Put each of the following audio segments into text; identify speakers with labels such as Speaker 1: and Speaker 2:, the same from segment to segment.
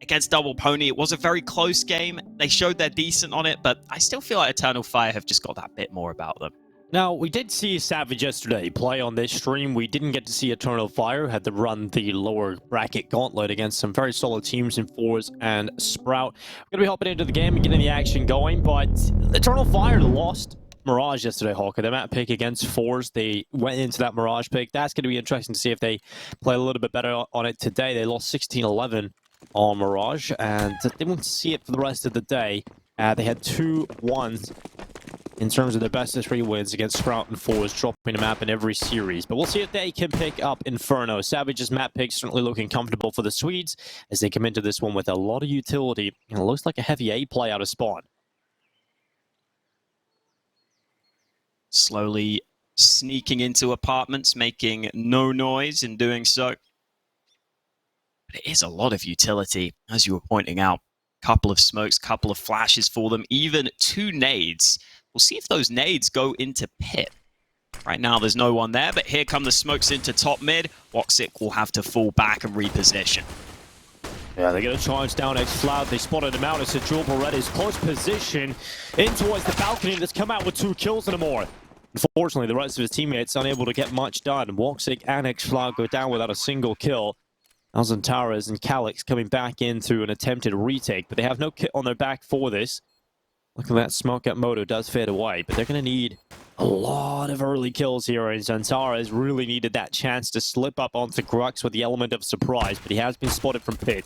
Speaker 1: against Double Pony. It was a very close game. They showed they're decent on it, but I still feel like Eternal Fire have just got that bit more about them.
Speaker 2: Now, we did see Savage yesterday play on this stream. We didn't get to see Eternal Fire. Had to run the lower bracket gauntlet against some very solid teams in Fours and Sprout. We're going to be hopping into the game and getting the action going, but Eternal Fire lost Mirage yesterday, Hawker. Their map pick against Fours. They went into that Mirage pick. That's going to be interesting to see if they play a little bit better on it today. They lost 16-11 on Mirage, and they won't see it for the rest of the day. They had 2-1s in terms of their best of 3 wins against Sprout and Fours, dropping a map in every series. But we'll see if they can pick up Inferno. Savage's map pick certainly looking comfortable for the Swedes as they come into this one with a lot of utility. And it looks like a heavy A play out of spawn.
Speaker 1: Slowly sneaking into apartments, making no noise in doing so. But it is a lot of utility, as you were pointing out. Couple of smokes, couple of flashes for them, even 2 nades. We'll see if those nades go into pit. Right now, there's no one there, but here come the smokes into top mid. Woxic will have to fall back and reposition.
Speaker 2: Yeah, they're going to charge down X-Cloud. They spotted him out as Sajul Beretta's close position in towards the balcony that's come out with 2 kills and more. Unfortunately, the rest of his teammates unable to get much done. Woxic and X-Cloud go down without a single kill. Alzantares and Calix coming back into an attempted retake, but they have no kit on their back for this. Look at that smoke at Moto does fade away, but they're going to need a lot of early kills here, and Zantares really needed that chance to slip up onto Grux with the element of surprise, but he has been spotted from pit.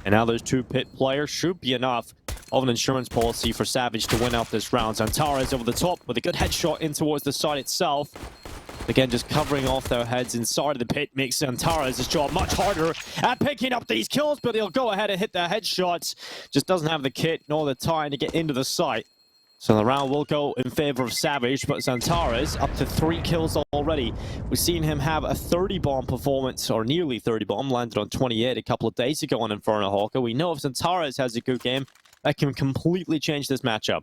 Speaker 2: And now those 2 pit players should be enough of an insurance policy for Savage to win out this round. Zantares over the top with a good headshot in towards the side itself. Again, just covering off their heads inside of the pit makes Zantares' job much harder at picking up these kills, but he'll go ahead and hit their headshots. Just doesn't have the kit nor the time to get into the site. So the round will go in favor of Savage, but Zantares up to 3 kills already. We've seen him have a 30-bomb performance, or nearly 30-bomb, landed on 28 a couple of days ago on Inferno Hawker. We know if Zantares has a good game, that can completely change this matchup.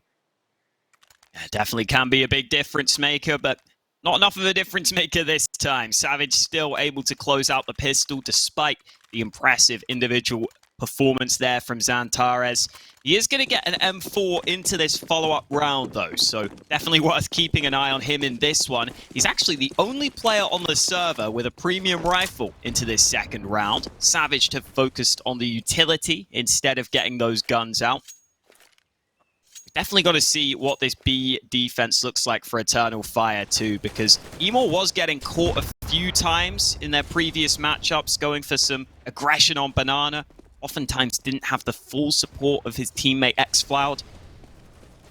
Speaker 1: Yeah, definitely can be a big difference maker, but not enough of a difference maker this time. Savage still able to close out the pistol despite the impressive individual performance there from Zantares. He is going to get an M4 into this follow-up round, though, so definitely worth keeping an eye on him in this one. He's actually the only player on the server with a premium rifle into this second round. Savage have focused on the utility instead of getting those guns out. Definitely got to see what this B defense looks like for Eternal Fire too, because Emor was getting caught a few times in their previous matchups, going for some aggression on Banana. Oftentimes didn't have the full support of his teammate X-Cloud.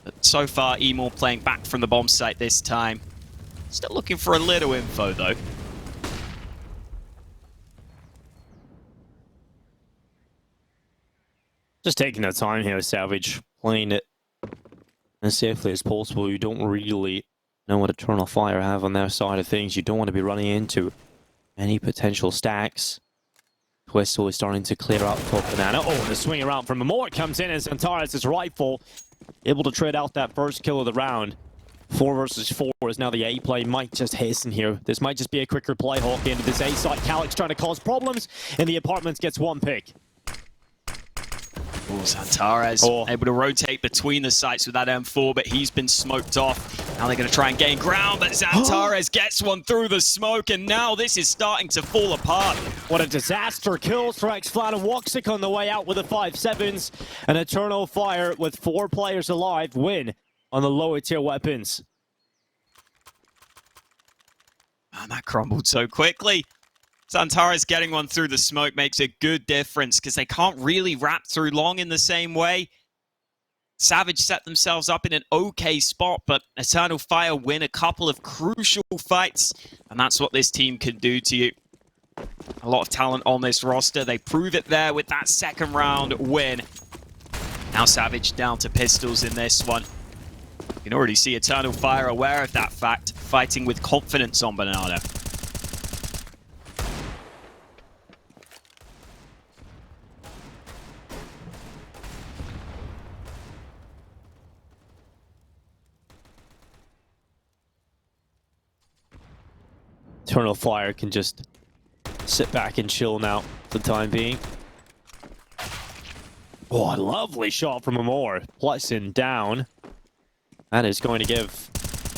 Speaker 1: But so far, Emor playing back from the bomb site this time. Still looking for a little info though.
Speaker 2: Just taking their time here, Savage, playing it as safely as possible. You don't really know what Eternal Fire have on their side of things. You don't want to be running into any potential stacks. Twistle is starting to clear out top Banana. Oh, the swing around from Amor comes in, and Zantares' rifle able to trade out that first kill of the round. 4 versus 4 is now the A play. Might just hasten here. This might just be a quicker play hawk into this A side. Calix trying to cause problems, and the apartments gets 1 pick.
Speaker 1: Ooh, Zantares able to rotate between the sites with that M4, but he's been smoked off. Now they're going to try and gain ground, but Zantares gets one through the smoke, and now this is starting to fall apart.
Speaker 2: What a disaster. Kills for X-Flat and Woxic on the way out with the 5-7s. An Eternal Fire with 4 players alive win on the lower tier weapons.
Speaker 1: Man, that crumbled so quickly. Zantares getting one through the smoke makes a good difference because they can't really wrap through long in the same way. Savage set themselves up in an okay spot, but Eternal Fire win a couple of crucial fights, and that's what this team can do to you. A lot of talent on this roster. They prove it there with that second round win. Now Savage down to pistols in this one. You can already see Eternal Fire aware of that fact, fighting with confidence on Banana.
Speaker 2: Eternal Fire can just sit back and chill now for the time being. Oh, a lovely shot from Amor. Placing down. That is going to give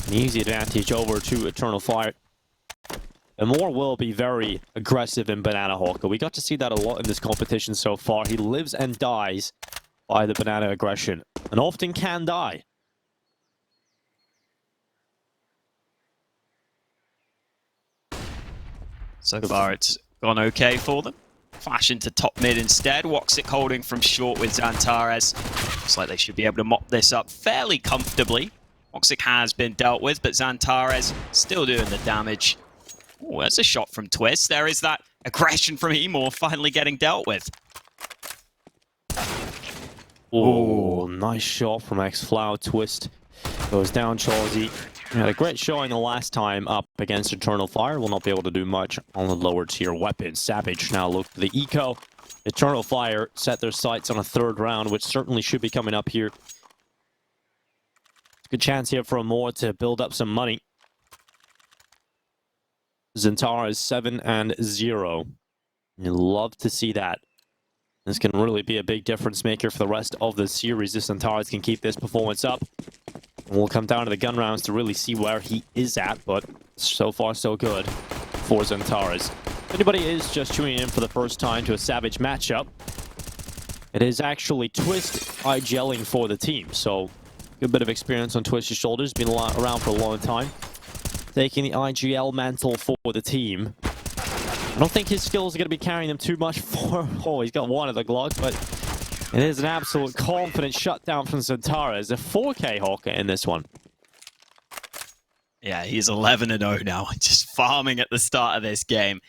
Speaker 2: an easy advantage over to Eternal Fire. Amor will be very aggressive in Banana Hawker. We got to see that a lot in this competition so far. He lives and dies by the banana aggression, and often can die.
Speaker 1: So far, it's gone okay for them. Flash into top mid instead. Woxic holding from short with Xantares. Looks like they should be able to mop this up fairly comfortably. Woxic has been dealt with, but Xantares still doing the damage. Oh, there's a shot from Twist. There is that aggression from Emor finally getting dealt with.
Speaker 2: Oh, nice shot from X-Flow. Twist goes down. Charzy had a great showing the last time up against Eternal Fire. Will not be able to do much on the lower tier weapons. Savage now look for the eco. Eternal Fire set their sights on a third round, which certainly should be coming up here. Good chance here for Amor to build up some money. Xantares is 7-0. You love to see that. This can really be a big difference maker for the rest of the series. If Xantares can keep this performance up. And we'll come down to the gun rounds to really see where he is at, but so far so good for Xantares. If anybody is just tuning in for the first time to a Savage matchup, it is actually Twist IGLing for the team, so good bit of experience on Twist's shoulders, been around for a long time. Taking the IGL mantle for the team. I don't think his skills are going to be carrying them too much for... Oh, he's got one of the Glock, but it is an absolute confident shutdown from Xantares. A 4K Hawker in this one.
Speaker 1: Yeah, he's 11-0 now, just farming at the start of this game.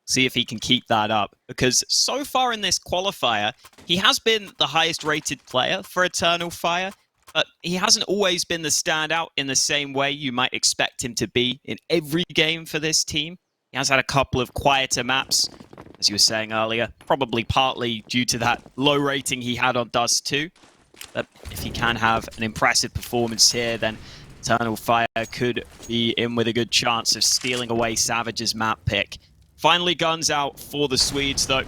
Speaker 1: See if he can keep that up, because so far in this qualifier, he has been the highest rated player for Eternal Fire, but he hasn't always been the standout in the same way you might expect him to be in every game for this team. He has had a couple of quieter maps, as you were saying earlier, probably partly due to that low rating he had on Dust 2. But if he can have an impressive performance here, then Eternal Fire could be in with a good chance of stealing away Savage's map pick. Finally, guns out for the Swedes, though.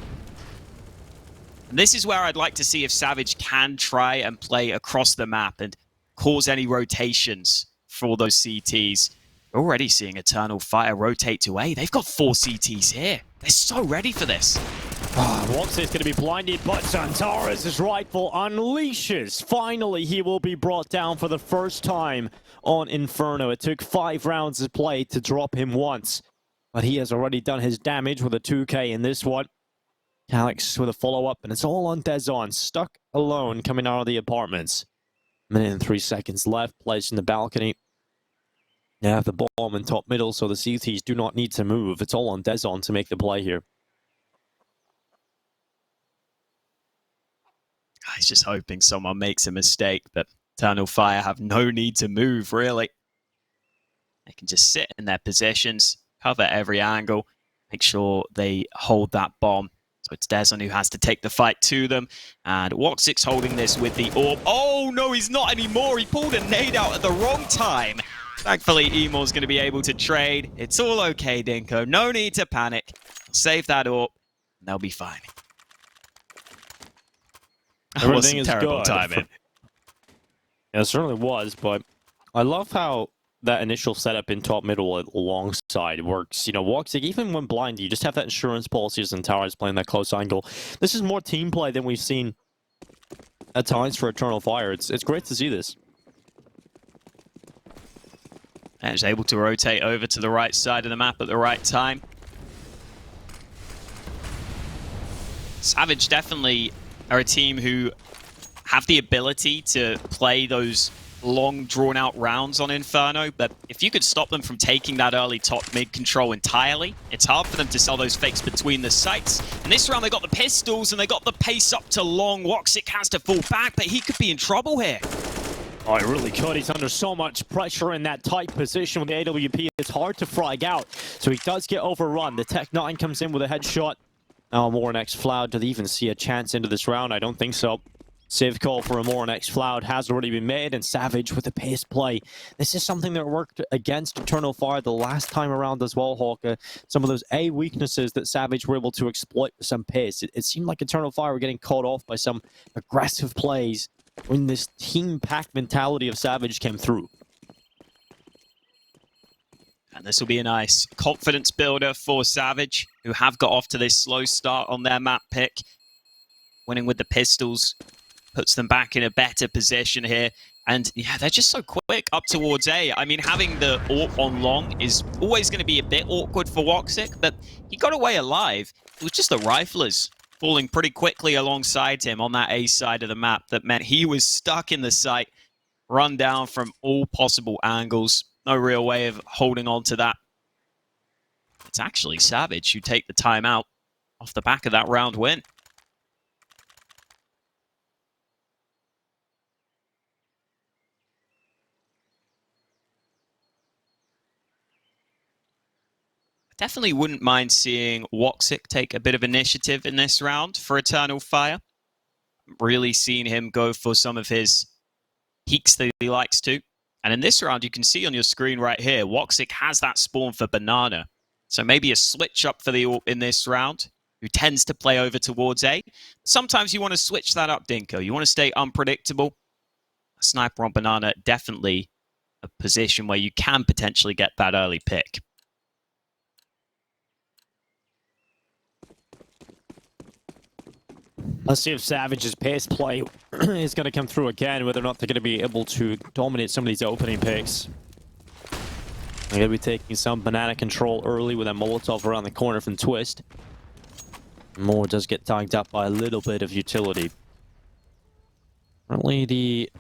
Speaker 1: And this is where I'd like to see if Savage can try and play across the map and cause any rotations for those CTs. We're already seeing Eternal Fire rotate to A. They've got 4 CTs here. They're so ready for this.
Speaker 2: Woxic is going to be blinded, but Xantares' rifle unleashes. Finally, he will be brought down for the first time on Inferno. It took 5 rounds of play to drop him once, but he has already done his damage with a 2K in this one. Alex with a follow-up, and it's all on Dezon, stuck alone coming out of the apartments. Minute and 3 seconds left, placed in the balcony. They have the bomb in top middle, so the CTs do not need to move. It's all on Dezon to make the play here.
Speaker 1: He's just hoping someone makes a mistake, but Eternal Fire have no need to move, really. They can just sit in their positions, cover every angle, make sure they hold that bomb. So it's Dezon who has to take the fight to them. And Woxic's holding this with the orb. Oh, no, he's not anymore. He pulled a nade out at the wrong time. Thankfully, Emor's going to be able to trade. It's all okay, Dinko. No need to panic. Save that orb, and they'll be fine.
Speaker 2: Everything is
Speaker 1: terrible
Speaker 2: good.
Speaker 1: Timing.
Speaker 2: Yeah, it certainly was, but I love how that initial setup in top middle alongside works. You know, Woxic, even when blind, you just have that insurance policy as Xantares playing that close angle. This is more team play than we've seen at times for Eternal Fire. It's great to see this.
Speaker 1: And is able to rotate over to the right side of the map at the right time. Savage definitely are a team who have the ability to play those long, drawn-out rounds on Inferno, but if you could stop them from taking that early top-mid control entirely, it's hard for them to sell those fakes between the sites. And this round, they got the pistols, and they got the pace up to long. Woxic has to fall back, but he could be in trouble here.
Speaker 2: Oh, he really could. He's under so much pressure in that tight position with the AWP. It's hard to frag out, so he does get overrun. The Tech 9 comes in with a headshot. Now more next Floud. Do they even see a chance into this round? I don't think so. Save call for a more next Cloud has already been made, and Savage with a pace play. This is something that worked against Eternal Fire the last time around as well, Hawker. Some of those A weaknesses that Savage were able to exploit with some pace. It seemed like Eternal Fire were getting caught off by some aggressive plays when this team pack mentality of Savage came through.
Speaker 1: And this will be a nice confidence builder for Savage, who have got off to this slow start on their map pick. Winning with the pistols puts them back in a better position here. And yeah, they're just so quick up towards A. I mean, having the AWP on long is always going to be a bit awkward for Woxic, but he got away alive. It was just the riflers falling pretty quickly alongside him on that A side of the map that meant he was stuck in the site, run down from all possible angles. No real way of holding on to that. It's actually Savage who take the timeout off the back of that round win. Definitely wouldn't mind seeing Woxic take a bit of initiative in this round for Eternal Fire. Really seen him go for some of his peaks that he likes to. And in this round, you can see on your screen right here, Woxic has that spawn for Banana. So maybe a switch up for the AWP in this round, who tends to play over towards A. Sometimes you want to switch that up, Dinko. You want to stay unpredictable. A sniper on Banana, definitely a position where you can potentially get that early pick.
Speaker 2: Let's see if Savage's pace play is going to come through again, whether or not they're going to be able to dominate some of these opening picks. They're going to be taking some Banana control early with a Molotov around the corner from Twist. Moore does get tagged up by a little bit of utility. Currently, the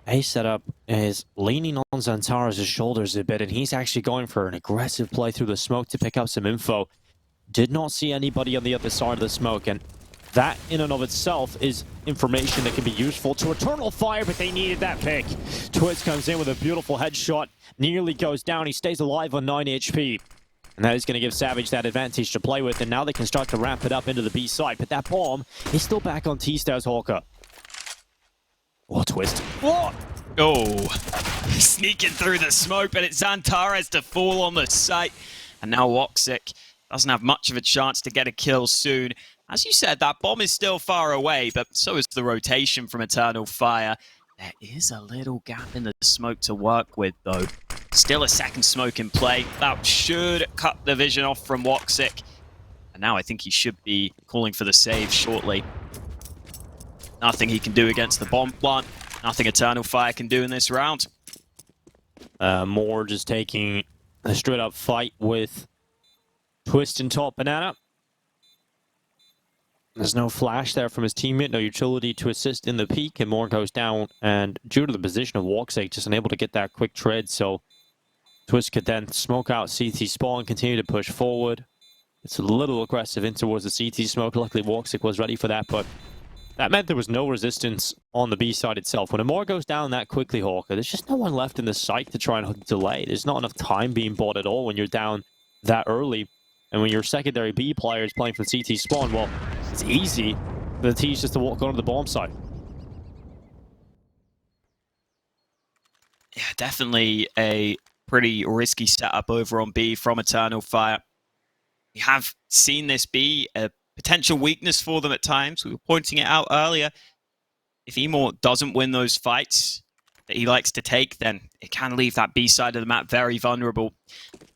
Speaker 2: A setup is leaning on Xantares' shoulders a bit, and he's actually going for an aggressive play through the smoke to pick up some info. Did not see anybody on the other side of the smoke, and that in and of itself is information that can be useful to Eternal Fire, but they needed that pick. Twist comes in with a beautiful headshot, nearly goes down. He stays alive on 9 HP. And that is going to give Savage that advantage to play with, and now they can start to ramp it up into the B side. But that bomb is still back on T-Stars Hawker. Oh, Twist.
Speaker 1: What? Oh, sneaking through the smoke, but it's Xantares to fall on the site. And now Woxic doesn't have much of a chance to get a kill soon. As you said, that bomb is still far away, but so is the rotation from Eternal Fire. There is a little gap in the smoke to work with, though. Still a second smoke in play. That should cut the vision off from Woxic. And now I think he should be calling for the save shortly. Nothing he can do against the bomb plant. Nothing Eternal Fire can do in this round.
Speaker 2: Moore just taking a straight-up fight with Twist and top Banana. There's no flash there from his teammate, no utility to assist in the peak, and Moore goes down, and due to the position of Woxic, just unable to get that quick trade, so Twist could then smoke out CT spawn, continue to push forward. It's a little aggressive in towards the CT smoke. Luckily, Woxic was ready for that, but that meant there was no resistance on the B side itself. When a Moore goes down that quickly, Hawker, there's just no one left in the site to try and delay. There's not enough time being bought at all when you're down that early. And when your secondary B player is playing from CT spawn, well, it's easy for the T's just to walk onto the bomb site.
Speaker 1: Yeah, definitely a pretty risky setup over on B from Eternal Fire. We have seen this be a potential weakness for them at times. We were pointing it out earlier. If Emor doesn't win those fights that he likes to take, then it can leave that B side of the map very vulnerable.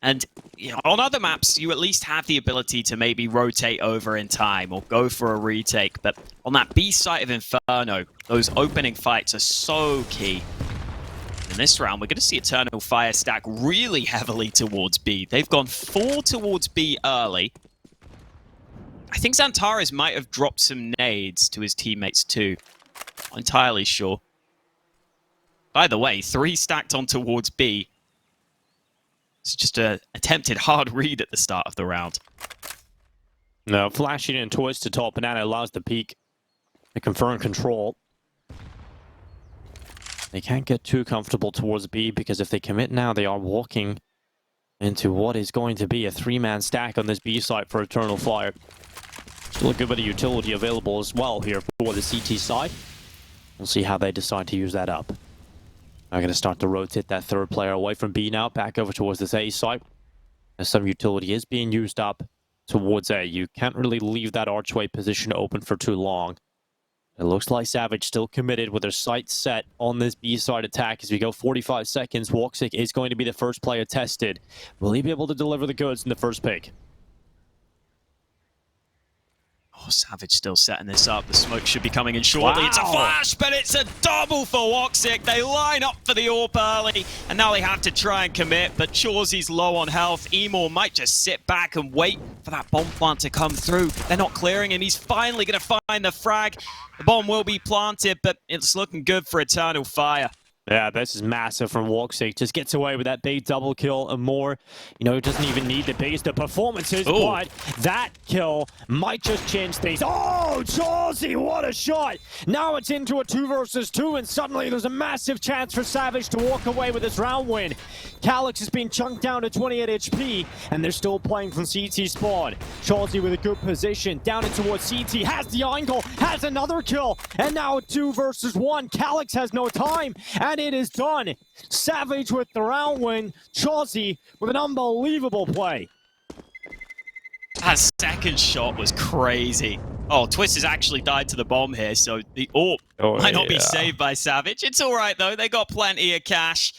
Speaker 1: And you know, on other maps, you at least have the ability to maybe rotate over in time or go for a retake. But on that B side of Inferno, those opening fights are so key. In this round, we're going to see Eternal Fire stack really heavily towards B. They've gone 4 towards B early. I think Xantares might have dropped some nades to his teammates too. Not entirely sure. By the way, 3 stacked on towards B. It's just an attempted hard read at the start of the round.
Speaker 2: No, flashing in Twist to top Banana allows the peak to confirm control. They can't get too comfortable towards B because if they commit now, they are walking into what is going to be a 3-man stack on this B site for Eternal Fire. Still a good bit of utility available as well here for the CT side. We'll see how they decide to use that up. I'm going to start to rotate that third player away from B now, back over towards this A site. As some utility is being used up towards A. You can't really leave that archway position open for too long. It looks like Savage still committed with their sights set on this B-side attack as we go 45 seconds. Woxic is going to be the first player tested. Will he be able to deliver the goods in the first pick?
Speaker 1: Oh, Savage still setting this up. The smoke should be coming in shortly.
Speaker 2: Wow.
Speaker 1: It's a flash, but it's a double for Woxic. They line up for the AWP early, and now they have to try and commit, but Chawsy's low on health. Emor might just sit back and wait for that bomb plant to come through. They're not clearing, and he's finally going to find the frag. The bomb will be planted, but it's looking good for Eternal Fire.
Speaker 2: Yeah, this is massive from Woxic. Just gets away with that big double kill and more. You know, it doesn't even need the biggest of performances,
Speaker 1: Ooh.
Speaker 2: but that kill might just change things. Oh, Chawsy, what a shot! Now it's into a 2 versus 2, and suddenly there's a massive chance for Savage to walk away with this round win. Calyx has been chunked down to 28 HP, and they're still playing from CT spawn. Chawsy with a good position, down in towards CT, has the angle, has another kill, and now 2 versus 1. Calyx has no time, and it is done. Savage with the round win. Chawsy with an unbelievable play.
Speaker 1: That second shot was crazy. Oh, Twist has actually died to the bomb here, so the AWP might not be saved by Savage. It's all right, though. They got plenty of cash.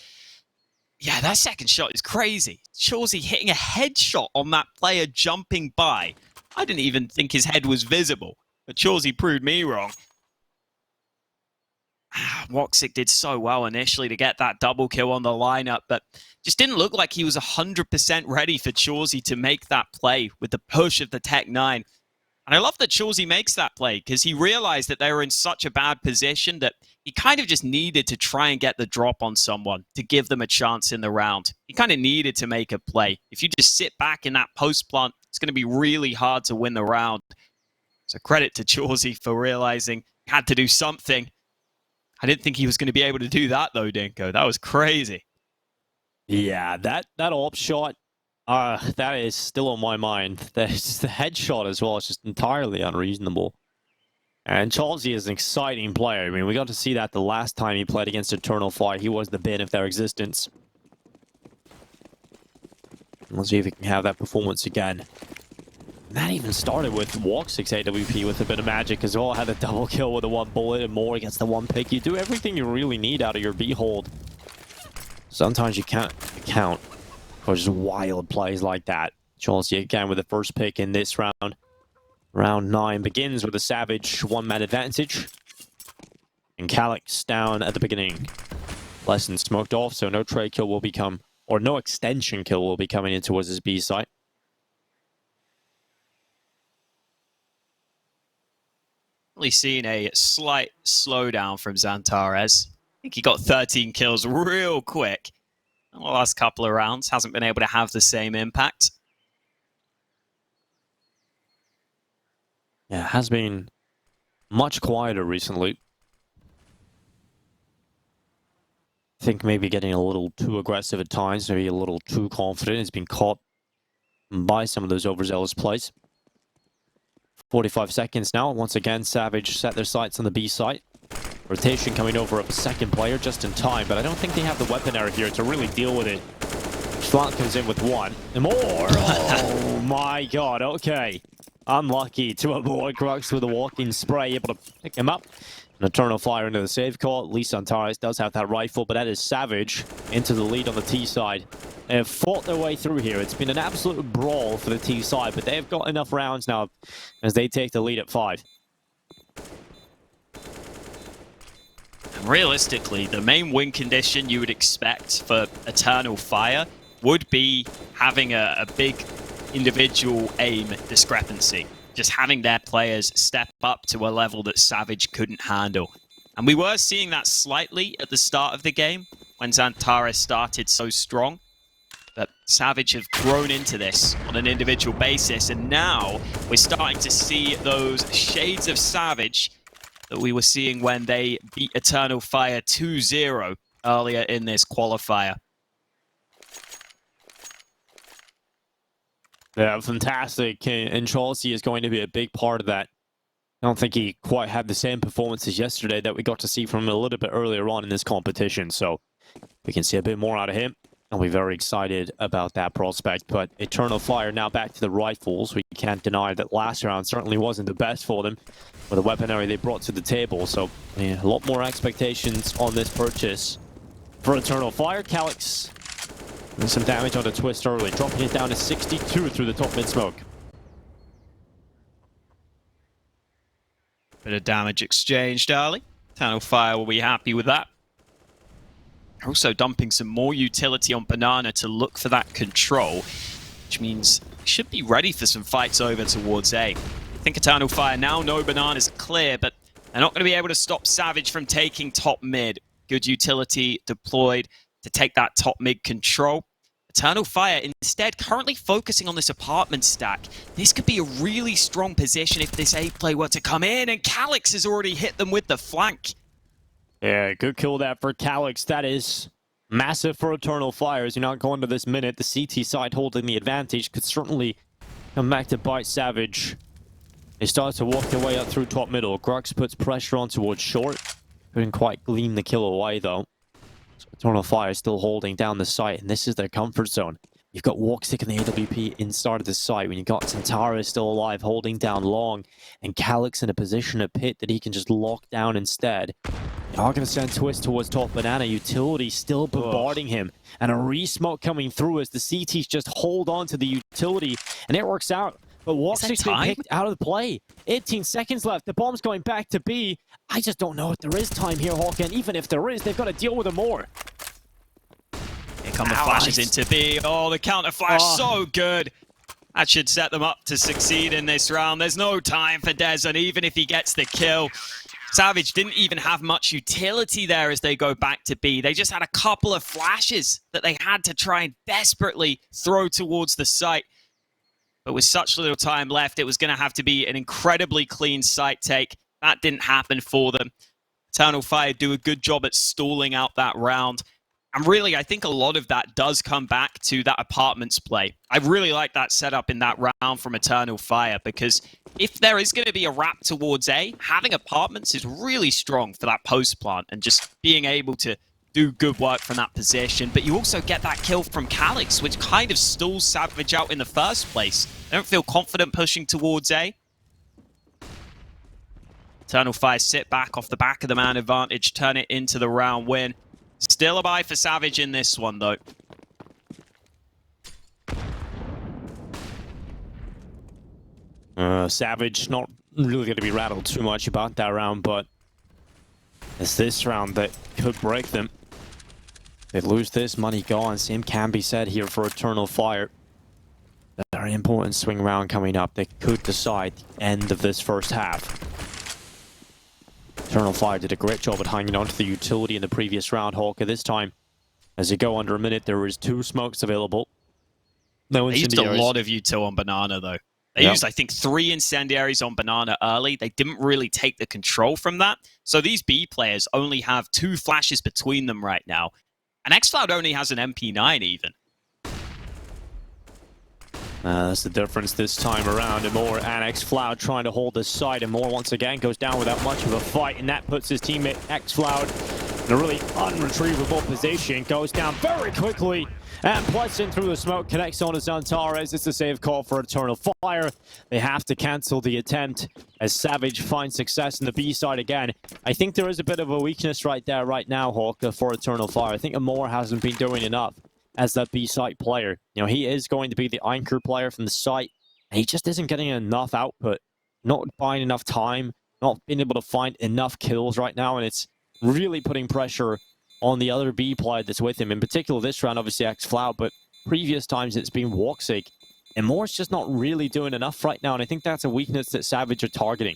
Speaker 1: Yeah, that second shot is crazy. Chawsy hitting a headshot on that player jumping by. I didn't even think his head was visible, but Chawsy proved me wrong. Woxic did so well initially to get that double kill on the lineup, but just didn't look like he was 100% ready for Chawsy to make that play with the push of the Tech 9. And I love that Chawsy makes that play because he realized that they were in such a bad position that he kind of just needed to try and get the drop on someone to give them a chance in the round. He kind of needed to make a play. If you just sit back in that post plant, it's going to be really hard to win the round. So credit to Chawsy for realizing he had to do something. I didn't think he was going to be able to do that, though, Dinko. That was crazy.
Speaker 2: Yeah, that AWP shot, that is still on my mind. The headshot as well is just entirely unreasonable. And Chawsy is an exciting player. I mean, we got to see that the last time he played against Eternal Fire. He was the bin of their existence. Let's see if he can have that performance again. That even started with Woxic's AWP with a bit of magic as well. Had a double kill with the 1 bullet and more against the 1 pick. You do everything you really need out of your B-hold. Sometimes you can't account for just wild plays like that. Chawsy again with the first pick in this round. Round 9 begins with a Savage 1-man advantage. And Calyx down at the beginning. Lesson smoked off, so no trade kill will become, or no extension kill will be coming in towards his B site.
Speaker 1: Seen a slight slowdown from Xantares. I think he got 13 kills real quick. In the last couple of rounds, hasn't been able to have the same impact.
Speaker 2: Yeah, it has been much quieter recently. I think maybe getting a little too aggressive at times, maybe a little too confident. He's been caught by some of those overzealous plays. 45 seconds now. Once again, Savage set their sights on the B site. Rotation coming over of a second player just in time, but I don't think they have the weapon error here to really deal with it. Schlant comes in with 1. And more! Oh my god, okay. Unlucky to avoid Crux with a walking spray, able to pick him up. An Eternal Fire into the save call. At least Antares does have that rifle, but that is Savage into the lead on the T side. They have fought their way through here. It's been an absolute brawl for the T side, but they've got enough rounds now as they take the lead at 5.
Speaker 1: And realistically, the main win condition you would expect for Eternal Fire would be having a big individual aim discrepancy. Just having their players step up to a level that Savage couldn't handle. And we were seeing that slightly at the start of the game when Xantares started so strong. But Savage have grown into this on an individual basis, and now we're starting to see those shades of Savage that we were seeing when they beat Eternal Fire 2-0 earlier in this qualifier.
Speaker 2: Yeah, fantastic. And Chawsy is going to be a big part of that. I don't think he quite had the same performances yesterday that we got to see from him a little bit earlier on in this competition. So we can see a bit more out of him. I'll be very excited about that prospect. But Eternal Fire now back to the rifles. We can't deny that last round certainly wasn't the best for them with the weaponry they brought to the table. So yeah, a lot more expectations on this purchase for Eternal Fire. Calyx and some damage on the twist early, dropping it down to 62 through the top mid smoke.
Speaker 1: Bit of damage exchanged early. Eternal Fire will be happy with that. Also dumping some more utility on Banana to look for that control, which means he should be ready for some fights over towards A. I think Eternal Fire now know Banana's clear, but they're not going to be able to stop Savage from taking top mid. Good utility deployed to take that top mid control. Eternal Fire instead currently focusing on this apartment stack. This could be a really strong position if this A play were to come in, and Calyx has already hit them with the flank.
Speaker 2: Yeah, good kill that for Calyx. That is massive for Eternal Fire. As you're not going to this minute, the CT side holding the advantage could certainly come back to bite Savage. They start to walk their way up through top middle. Grux puts pressure on towards short. Couldn't quite glean the kill away though. So Eternal Fire still holding down the site, and this is their comfort zone. You've got Walksick and the AWP inside of the site when you've got Tantara still alive holding down long, and Calyx in a position of pit that he can just lock down instead. You're going to send Twist towards top Banana. Utility still bombarding him, and a re-smoke coming through as the CTs just hold on to the utility, and it works out. But Walksick's been picked out of the play. 18 seconds left. The bomb's going back to B. I just don't know if there is time here, Hawk, and even if there is, they've got to deal with it more.
Speaker 1: Here come the flashes into B. Oh, the counter flash, so good. That should set them up to succeed in this round. There's no time for Dez, and even if he gets the kill, Savage didn't even have much utility there as they go back to B. They just had a couple of flashes that they had to try and desperately throw towards the site. But with such little time left, it was going to have to be an incredibly clean site take. That didn't happen for them. Eternal Fire do a good job at stalling out that round. And really, I think a lot of that does come back to that apartments play. I really like that setup in that round from Eternal Fire, because if there is going to be a wrap towards A, having apartments is really strong for that post plant and just being able to do good work from that position. But you also get that kill from Calyx, which kind of stalls Savage out in the first place. They don't feel confident pushing towards A. Eternal Fire sit back off the back of the man advantage, turn it into the round win. Still a bye for Savage in this one, though.
Speaker 2: Savage not really going to be rattled too much about that round, but it's this round that could break them. They lose this, money gone. Same can be said here for Eternal Fire. A very important swing round coming up that could decide the end of this first half. Eternal Fire did a great job at hanging on to the utility in the previous round, Hawker. This time, as you go under a minute, there is 2 smokes available. No
Speaker 1: They used a lot of util on Banana, though. They used, I think, 3 incendiaries on Banana early. They didn't really take the control from that. So these B players only have 2 flashes between them right now. And xCloud only has an MP9 even.
Speaker 2: That's the difference this time around. And more xCloud trying to hold this side. And more once again goes down without much of a fight. And that puts his teammate xCloud in a really unretrievable position. Goes down very quickly. And Pleasant through the smoke connects on to Zantares. It's a save call for Eternal Fire. They have to cancel the attempt as Savage finds success in the B side again. I think there is a bit of a weakness right there right now, Hawk, for Eternal Fire. I think Amor hasn't been doing enough as that B site player. You know, he is going to be the anchor player from the site, and he just isn't getting enough output, not buying enough time, not being able to find enough kills right now, and it's really putting pressure on the other B player that's with him. In particular, this round, obviously, xCloud, but previous times it's been Walksick. And Moore's just not really doing enough right now, and I think that's a weakness that Savage are targeting.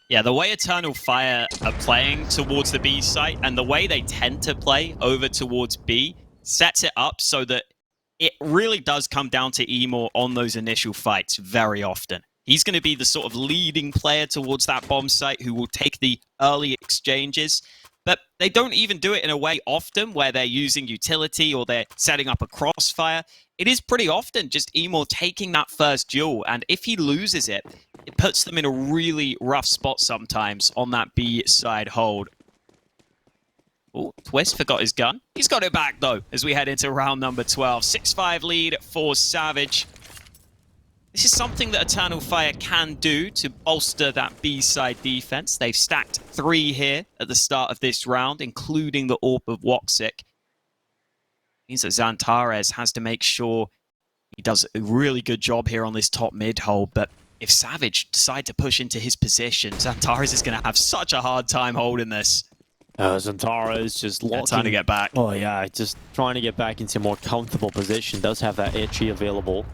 Speaker 1: Yeah, the way Eternal Fire are playing towards the B site and the way they tend to play over towards B sets it up so that it really does come down to Emor on those initial fights very often. He's going to be the sort of leading player towards that bomb site who will take the early exchanges. But they don't even do it in a way often where they're using utility or they're setting up a crossfire. It is pretty often just Emor taking that first duel, and if he loses it, it puts them in a really rough spot sometimes on that B side hold. Oh, Twist forgot his gun. He's got it back, though, as we head into round number 12. 6-5 lead for Savage. This is something that Eternal Fire can do to bolster that B-side defense. They've stacked 3 here at the start of this round, including the AWP of Woxic. Means that Xantares has to make sure he does a really good job here on this top mid hold, but if Savage decide to push into his position, Xantares is going to have such a hard time holding this.
Speaker 2: Xantares just locking.
Speaker 1: Trying to get back.
Speaker 2: Oh yeah, just trying to get back into a more comfortable position. Does have that HE available.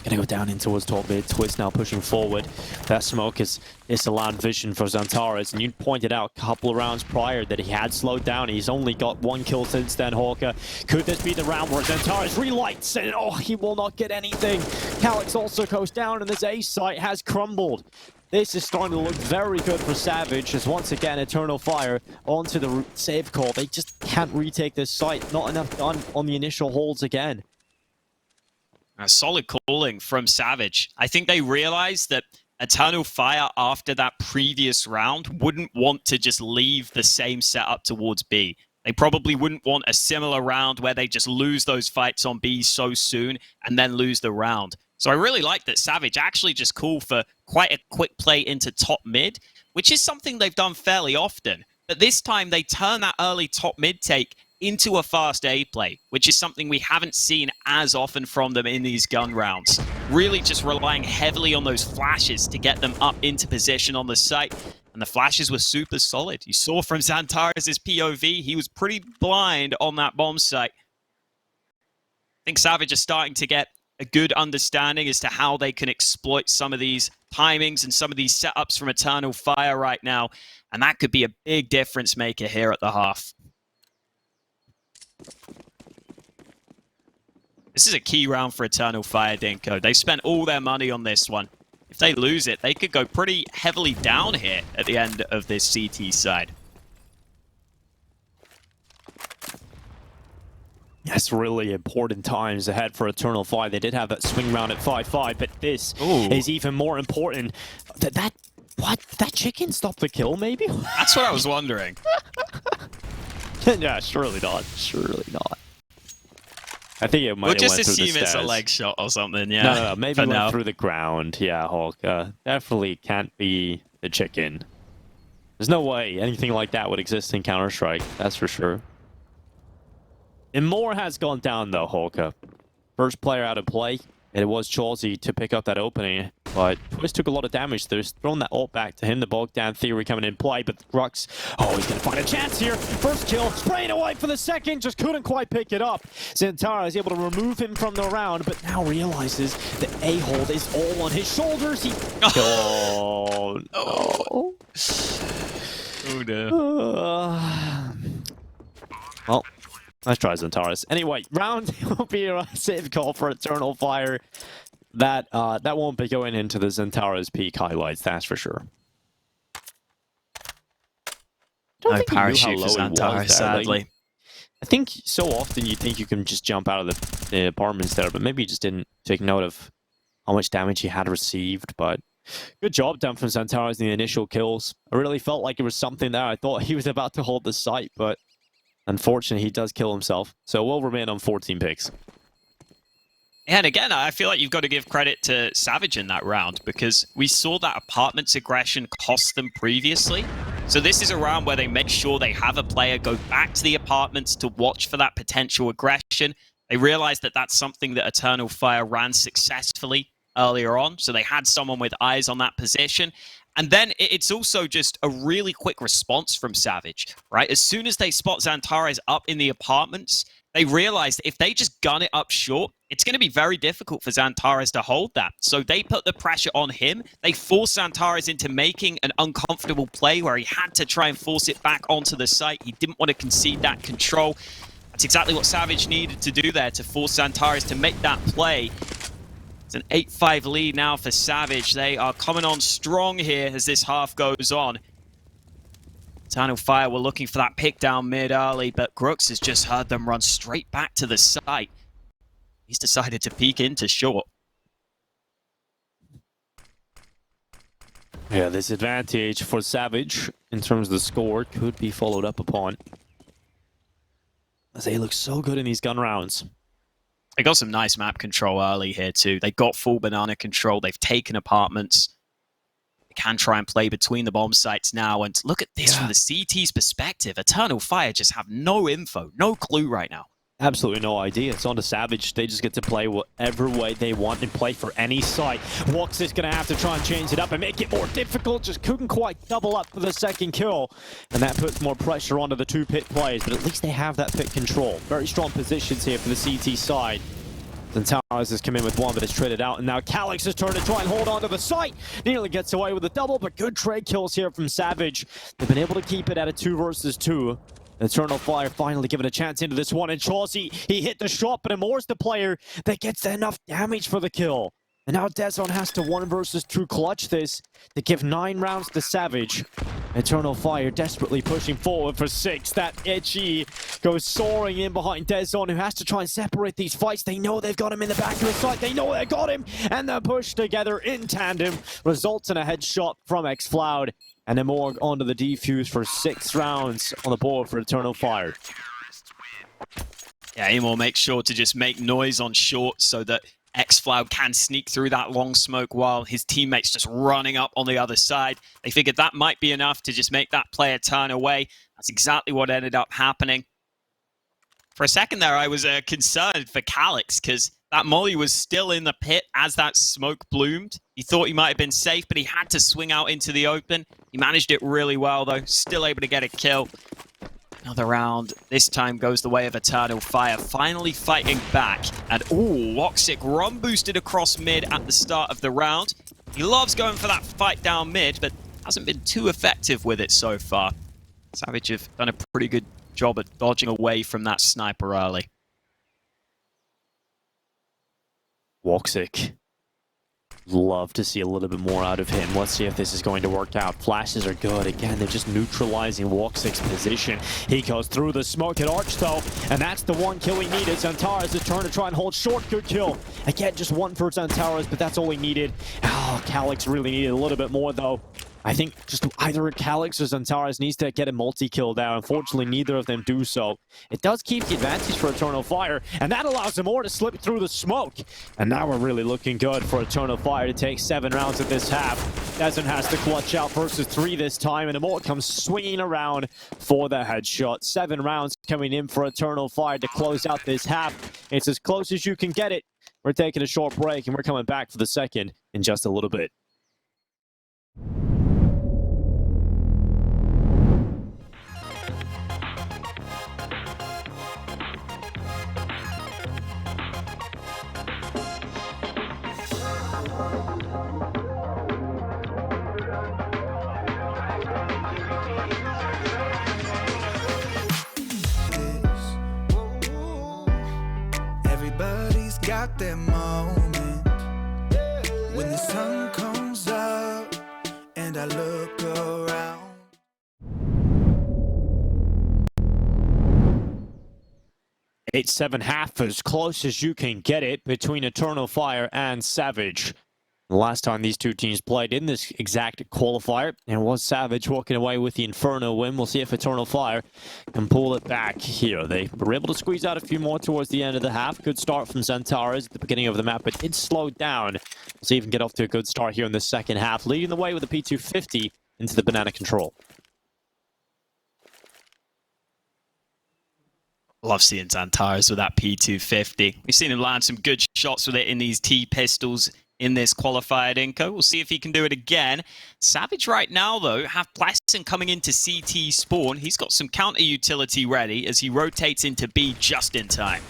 Speaker 2: Gonna go down in towards top mid. Twist now pushing forward. That smoke is a land vision for Xantares. And you pointed out a couple of rounds prior that he had slowed down. He's only got 1 kill since then, Hawker. Could this be the round where Xantares relights and oh, he will not get anything. Calyx also goes down and this A site has crumbled. This is starting to look very good for Savage as once again Eternal Fire onto the save call. They just can't retake this site. Not enough done on the initial holds again.
Speaker 1: A solid calling from Savage. I think they realized that Eternal Fire after that previous round wouldn't want to just leave the same setup towards B. They probably wouldn't want a similar round where they just lose those fights on B so soon and then lose the round. So I really like that Savage actually just called for quite a quick play into top mid, which is something they've done fairly often. But this time they turn that early top mid take into a fast A play, which is something we haven't seen as often from them in these gun rounds. Really just relying heavily on those flashes to get them up into position on the site. And the flashes were super solid. You saw from Xantares' POV, he was pretty blind on that bomb site. I think Savage is starting to get a good understanding as to how they can exploit some of these timings and some of these setups from Eternal Fire right now. And that could be a big difference maker here at the half. This is a key round for Eternal Fire, Dinko. They spent all their money on this one. If they lose it, they could go pretty heavily down here at the end of this CT side.
Speaker 2: That's really important times ahead for Eternal Fire. They did have that swing round at 5-5, but this is even more important. What? That chicken stopped the kill, maybe?
Speaker 1: That's what I was wondering.
Speaker 2: Yeah, surely not. Surely not. I think it might have
Speaker 1: just
Speaker 2: went through the
Speaker 1: assume it's a
Speaker 2: stairs.
Speaker 1: leg shot or something, yeah.
Speaker 2: No, maybe it went through the ground. Yeah, Hawk. Definitely can't be the chicken. There's no way anything like that would exist in Counter-Strike, that's for sure. And more has gone down, though, Hawker. First player out of play, and it was Chauzy to pick up that opening, but Twist took a lot of damage. There's thrown that ult back to him, the Bogdan theory coming in play, but Grux, oh, he's going to find a chance here. First kill, spraying away for the second, just couldn't quite pick it up. Xantara is able to remove him from the round, but now realizes the A-hold is all on his shoulders. He... Oh, no.
Speaker 1: Oh, no.
Speaker 2: Well, nice try, Xantares. Anyway, round will be a save call for Eternal Fire. That won't be going into the Xantares peak highlights, that's for sure.
Speaker 1: No parachute for Xantares, sadly.
Speaker 2: I think so often you think you can just jump out of the apartments there, but maybe you just didn't take note of how much damage he had received, but good job done from Xantares in the initial kills. I really felt like it was something there. I thought he was about to hold the site, but unfortunately, he does kill himself, so we'll remain on 14 picks.
Speaker 1: And again, I feel like you've got to give credit to Savage in that round, because we saw that apartments aggression cost them previously. So this is a round where they make sure they have a player go back to the apartments to watch for that potential aggression. They realized that that's something that Eternal Fire ran successfully earlier on, so they had someone with eyes on that position. And then it's also just a really quick response from Savage, right? As soon as they spot Xantares up in the apartments, they realized if they just gun it up short, it's going to be very difficult for Xantares to hold that. So they put the pressure on him. They forced Xantares into making an uncomfortable play where he had to try and force it back onto the site. He didn't want to concede that control. That's exactly what Savage needed to do there to force Xantares to make that play. It's an 8-5 lead now for Savage. They are coming on strong here as this half goes on. Eternal Fire were looking for that pick down mid early, but Grux has just heard them run straight back to the site. He's decided to peek into short.
Speaker 2: Yeah, this advantage for Savage in terms of the score could be followed up upon, as they look so good in these gun rounds.
Speaker 1: They got some nice map control early here too. They got full banana control. They've taken apartments. They can try and play between the bomb sites now. And look at this from the CT's perspective. Eternal Fire just have no info, no clue right now.
Speaker 2: Absolutely no idea. It's on to Savage. They just get to play whatever way they want and play for any site. Wox is going to have to try and change it up and make it more difficult. Just couldn't quite double up for the second kill. And that puts more pressure onto the two pit players, but at least they have that pit control. Very strong positions here for the CT side. Zantara's has come in with one, but it's traded out. And now Calix's turn to try and hold on to the site. Nearly gets away with a double, but good trade kills here from Savage. They've been able to keep it at a 2 versus 2. Eternal Fire finally given a chance into this one, and Chaucy, he hit the shot, but Amor's the player that gets enough damage for the kill. And now Dezon has to 1 versus 2 clutch this to give 9 rounds to Savage. Eternal Fire desperately pushing forward for 6. That Itchy goes soaring in behind Dezon, who has to try and separate these fights. They know they've got him in the back of the site. They know they got him. And the push together in tandem results in a headshot from xFloud. And Amor onto the defuse for 6 rounds on the board for Eternal Fire.
Speaker 1: Yeah, Amor makes sure to just make noise on short so that xFloud can sneak through that long smoke while his teammates just running up on the other side. They figured that might be enough to just make that player turn away. That's exactly what ended up happening. For a second there, I was concerned for Calix because that molly was still in the pit as that smoke bloomed. He thought he might have been safe, but he had to swing out into the open. He managed it really well, though. Still able to get a kill. Another round. This time goes the way of Eternal Fire. Finally fighting back. And, ooh, Woxic run boosted across mid at the start of the round. He loves going for that fight down mid, but hasn't been too effective with it so far. Savage have done a pretty good job at dodging away from that sniper early.
Speaker 2: Woxic. Love to see a little bit more out of him. Let's see if this is going to work out. Flashes are good. Again, they're just neutralizing Woxic's position. He goes through the smoke at Arch, though, and that's the one kill he needed. Zantara's turn to try and hold short. Good kill. Again, just 1 for Zantara's, but that's all he needed. Oh, Calix really needed a little bit more, though. I think just either Calix or Zantara's needs to get a multi-kill down. Unfortunately, neither of them do so. It does keep the advantage for Eternal Fire, and that allows them more to slip through the smoke. And now we're really looking good for Eternal Fire to take 7 rounds at this half. Dezon has to clutch out versus 3 this time, and Amor comes swinging around for the headshot. 7 rounds coming in for Eternal Fire to close out this half. It's as close as you can get it. We're taking a short break, and we're coming back for the second in just a little bit.
Speaker 3: Everybody's got their moment when the sun comes up and I look around.
Speaker 2: It's 7 half, as close as you can get it between Eternal Fire and Savage. The last time these two teams played in this exact qualifier, and it was Savage walking away with the Inferno win. We'll see if Eternal Fire can pull it back here. They were able to squeeze out a few more towards the end of the half. Good start from Zantara's at the beginning of the map, but it slowed down. We'll see if we can get off to a good start here in the second half, leading the way with a P250 into the banana control.
Speaker 1: Love seeing Zantara's with that P250. We've seen him land some good shots with it in these T-pistols in this qualified Inco. We'll see if he can do it again. Savage right now, though, have Blessing coming into CT spawn. He's got some counter utility ready as he rotates into B just in time.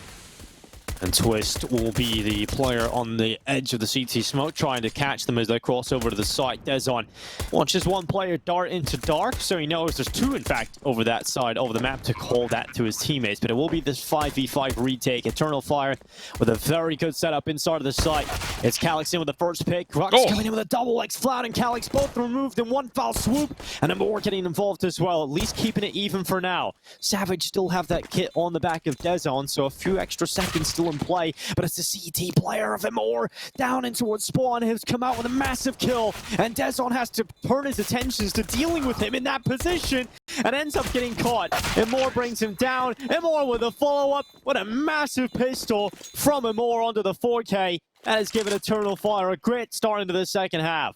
Speaker 2: And Twist will be the player on the edge of the CT smoke, trying to catch them as they cross over to the site. Dezon watches one player dart into dark, so he knows there's two, in fact, over that side, over the map, to call that to his teammates. But it will be this 5v5 retake. Eternal Fire with a very good setup inside of the site. It's Calyx in with the first pick. Rux coming in with a double X. Flat and Calyx both removed in one foul swoop. And Amor getting involved as well, at least keeping it even for now. Savage still have that kit on the back of Dezon, so a few extra seconds still in play, but it's the CT player of Amor down in towards spawn, who's come out with a massive kill, and Dezon has to turn his attentions to dealing with him in that position and ends up getting caught. Amor brings him down. Amor with a follow-up. What a massive pistol from Amor onto the 4K. That has given Eternal Fire a great start into the second half.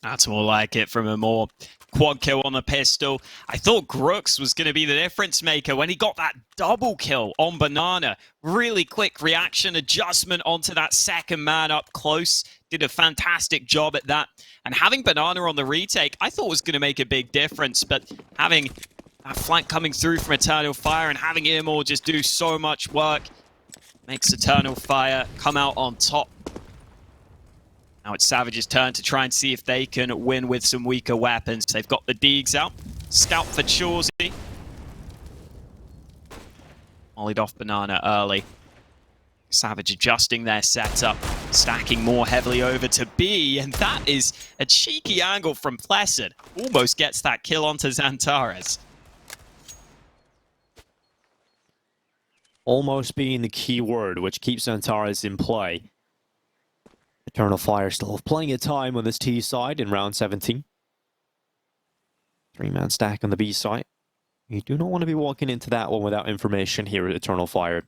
Speaker 1: That's more like it from Amor. Quad kill on the pistol. I thought Grux was going to be the difference maker when he got that double kill on Banana. Really quick reaction, adjustment onto that second man up close. Did a fantastic job at that. And having Banana on the retake, I thought was going to make a big difference. But having that flank coming through from Eternal Fire and having Amor just do so much work makes Eternal Fire come out on top. Now it's Savage's turn to try and see if they can win with some weaker weapons. They've got the Deegs out. Scout for Chawsey. Mollied off Banana early. Savage adjusting their setup, stacking more heavily over to B, and that is a cheeky angle from Plessard. Almost gets that kill onto Xantares.
Speaker 2: Almost being the key word, which keeps Xantares in play. Eternal Fire still have plenty of time on this T side in round 17. Three-man stack on the B side. You do not want to be walking into that one without information here at Eternal Fire.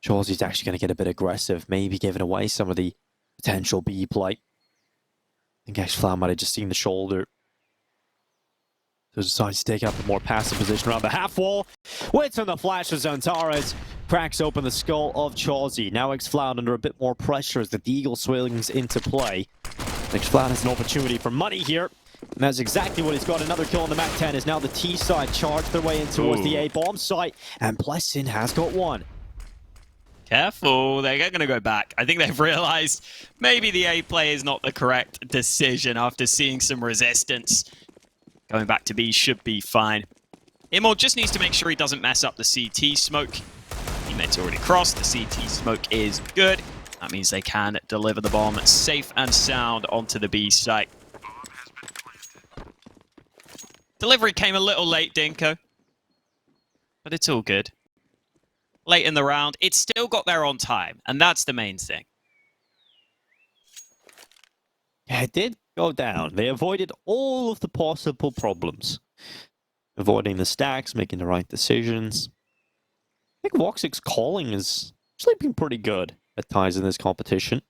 Speaker 2: Chawsey's actually going to get a bit aggressive, maybe giving away some of the potential B play. I think actually Flam might have just seen the shoulder. So decides to take up a more passive position around the half wall. Waits on the flash of Xantares. Cracks open the skull of Chawsey. Now X-Floud under a bit more pressure as the Deagle swings into play. X-Floud has an opportunity for money here. And that's exactly what he's got. Another kill on the MAC-10 is now the T side charged their way in towards the A bomb site. And Plessin has got one.
Speaker 1: Careful, they're going to go back. I think they've realized maybe the A play is not the correct decision after seeing some resistance. Going back to B should be fine. Immol just needs to make sure he doesn't mess up the CT smoke. Teammates already crossed. The CT smoke is good. That means they can deliver the bomb safe and sound onto the B site. Delivery came a little late, Dinko. But it's all good. Late in the round, it still got there on time. And that's the main thing.
Speaker 2: Yeah, it did go down. They avoided all of the possible problems. Avoiding the stacks, making the right decisions. I think Voxic's calling is actually been pretty good at times in this competition.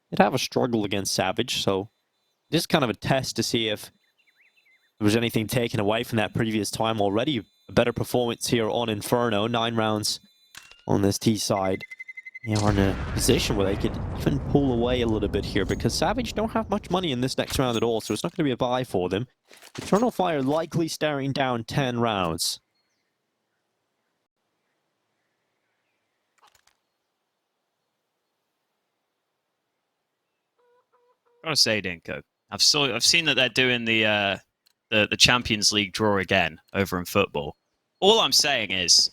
Speaker 2: They'd have a struggle against Savage, so this is kind of a test to see if there was anything taken away from that previous time already. A better performance here on Inferno. 9 rounds on this T side. You know, are in a position where they could even pull away a little bit here because Savage don't have much money in this next round at all, so it's not going to be a buy for them. Eternal Fire likely staring down 10 rounds.
Speaker 1: Gotta say, Dinko, I've seen that they're doing the Champions League draw again over in football. All I'm saying is,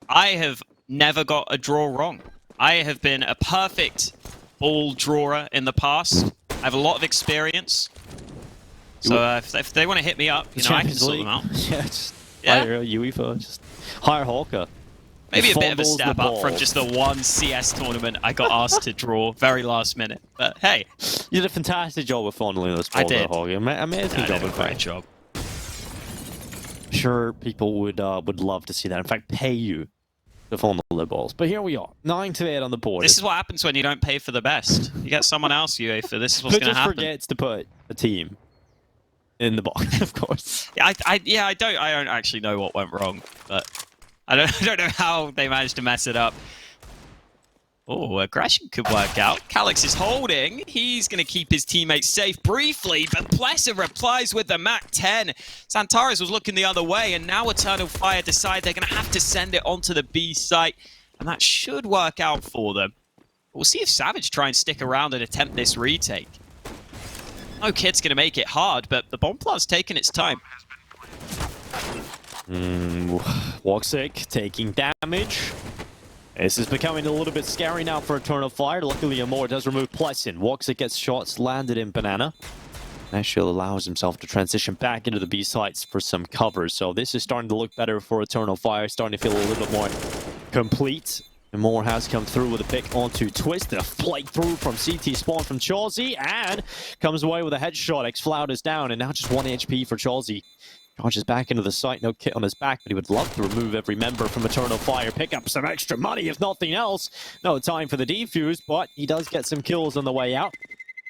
Speaker 1: I have never got a draw wrong. I have been a perfect ball drawer in the past. I have a lot of experience. So if they want to hit me up, you know, I can sort them out.
Speaker 2: Yeah, just hire UEFA, just hire Hawker.
Speaker 1: Maybe a bit of a step up from just the one CS tournament I got asked to draw very last minute. But hey,
Speaker 2: you did a fantastic job of fondling those balls.
Speaker 1: I did.
Speaker 2: Hawker. Amazing job.
Speaker 1: A great job.
Speaker 2: I'm sure people would love to see that. In fact, pay you to fondle the balls. But here we are, 9-8 on the board.
Speaker 1: This is what happens when you don't pay for the best. You get someone else, UEFA. This is what's going to happen.
Speaker 2: Just forgets to put a team in the box, of course.
Speaker 1: Yeah, I don't actually know what went wrong, but I don't know how they managed to mess it up. Oh, aggression could work out. Calyx is holding. He's going to keep his teammates safe briefly, but Plesser replies with the MAC-10. Xantares was looking the other way, and now Eternal Fire decide they're going to have to send it onto the B site. And that should work out for them. We'll see if Savage try and stick around and attempt this retake. No kid's going to make it hard, but the bomb plant's taking its time.
Speaker 2: Woxic taking damage. This is becoming a little bit scary now for Eternal Fire. Luckily, Amor does remove Pleasant. Woxic gets shots landed in Banana. Nashville allows himself to transition back into the B sites for some cover. So this is starting to look better for Eternal Fire. Starting to feel a little bit more complete. Amor has come through with a pick onto Twist. A flight through from CT spawn from Chelsea. And comes away with a headshot. X-Floud is down. And now just 1 HP for Chelsea. Charges back into the site, no kit on his back, but he would love to remove every member from Eternal Fire, pick up some extra money, if nothing else. No time for the defuse, but he does get some kills on the way out.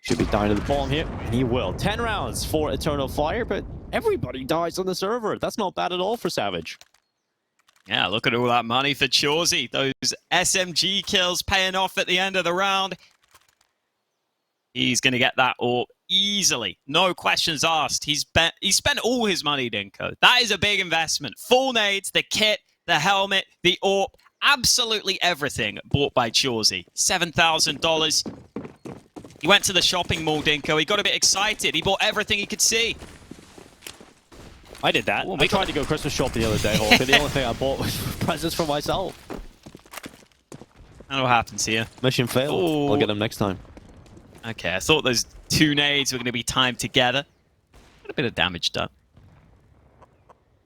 Speaker 2: Should be dying to the bomb here, and he will. 10 rounds for Eternal Fire, but everybody dies on the server. That's not bad at all for Savage.
Speaker 1: Yeah, look at all that money for Chauzy. Those SMG kills paying off at the end of the round. He's going to get that AWP easily. No questions asked. He spent all his money, Dinko. That is a big investment. Full nades, the kit, the helmet, the AWP, absolutely everything bought by Chauzy. $7,000. He went to the shopping mall, Dinko. He got a bit excited. He bought everything he could see.
Speaker 2: I did that. I tried to go Christmas shopping the other day, Hawk, and the only thing I bought was presents for myself.
Speaker 1: And what happens here?
Speaker 2: Mission failed.
Speaker 1: Ooh.
Speaker 2: I'll get them next time.
Speaker 1: Okay, I thought those 2 nades were going to be timed together. Got a bit of damage done.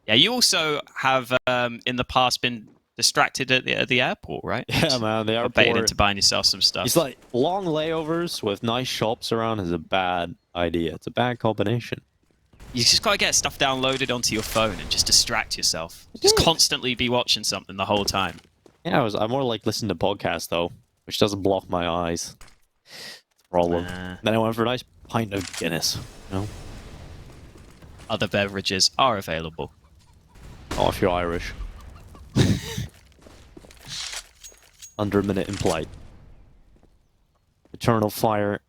Speaker 1: Yeah, you also have in the past been distracted at the airport, right?
Speaker 2: Yeah, man, the airport.
Speaker 1: Baited into buying yourself some stuff.
Speaker 2: It's like long layovers with nice shops around is a bad idea. It's a bad combination.
Speaker 1: You just got to get stuff downloaded onto your phone and just distract yourself. Just constantly be watching something the whole time.
Speaker 2: Yeah, I more like listening to podcasts, though, which doesn't block my eyes. Problem. Then I went for a nice pint of Guinness, you know?
Speaker 1: Other beverages are available.
Speaker 2: Oh, if you're Irish. Under a minute in play. Eternal Fire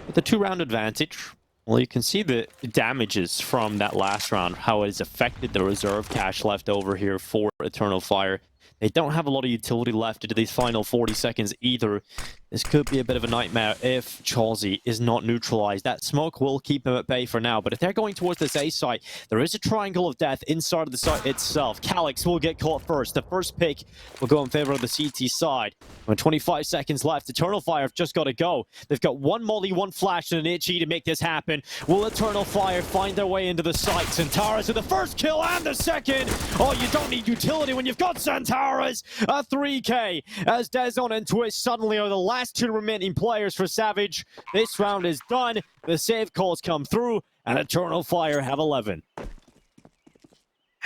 Speaker 2: with a 2-round advantage. Well, you can see the damages from that last round, how it has affected the reserve cash left over here for Eternal Fire. They don't have a lot of utility left into these final 40 seconds either. This could be a bit of a nightmare if Chelsea is not neutralized. That smoke will keep them at bay for now, but if they're going towards this A site, there is a triangle of death inside of the site itself. Calyx will get caught first. The first pick will go in favor of the CT side. When 25 seconds left, Eternal Fire have just got to go. They've got 1 molly, 1 flash, and an itchy to make this happen. Will Eternal Fire find their way into the site? Santaras with the first kill and the second. Oh, you don't need utility when you've got Santaras. A 3K as Dezon and Twist suddenly are the last 2 remaining players for Savage. This round is done. The save calls come through, and Eternal Fire have 11.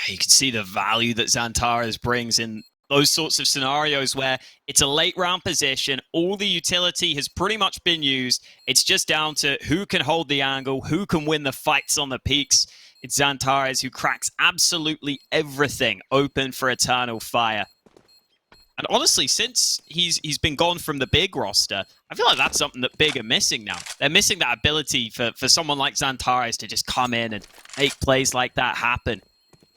Speaker 1: You can see the value that Xantares brings in those sorts of scenarios where it's a late round position. All the utility has pretty much been used. It's just down to who can hold the angle, who can win the fights on the peaks. It's Xantares who cracks absolutely everything open for Eternal Fire. And honestly, since he's been gone from the big roster, I feel like that's something that Big are missing now. They're missing that ability for someone like Xantares to just come in and make plays like that happen.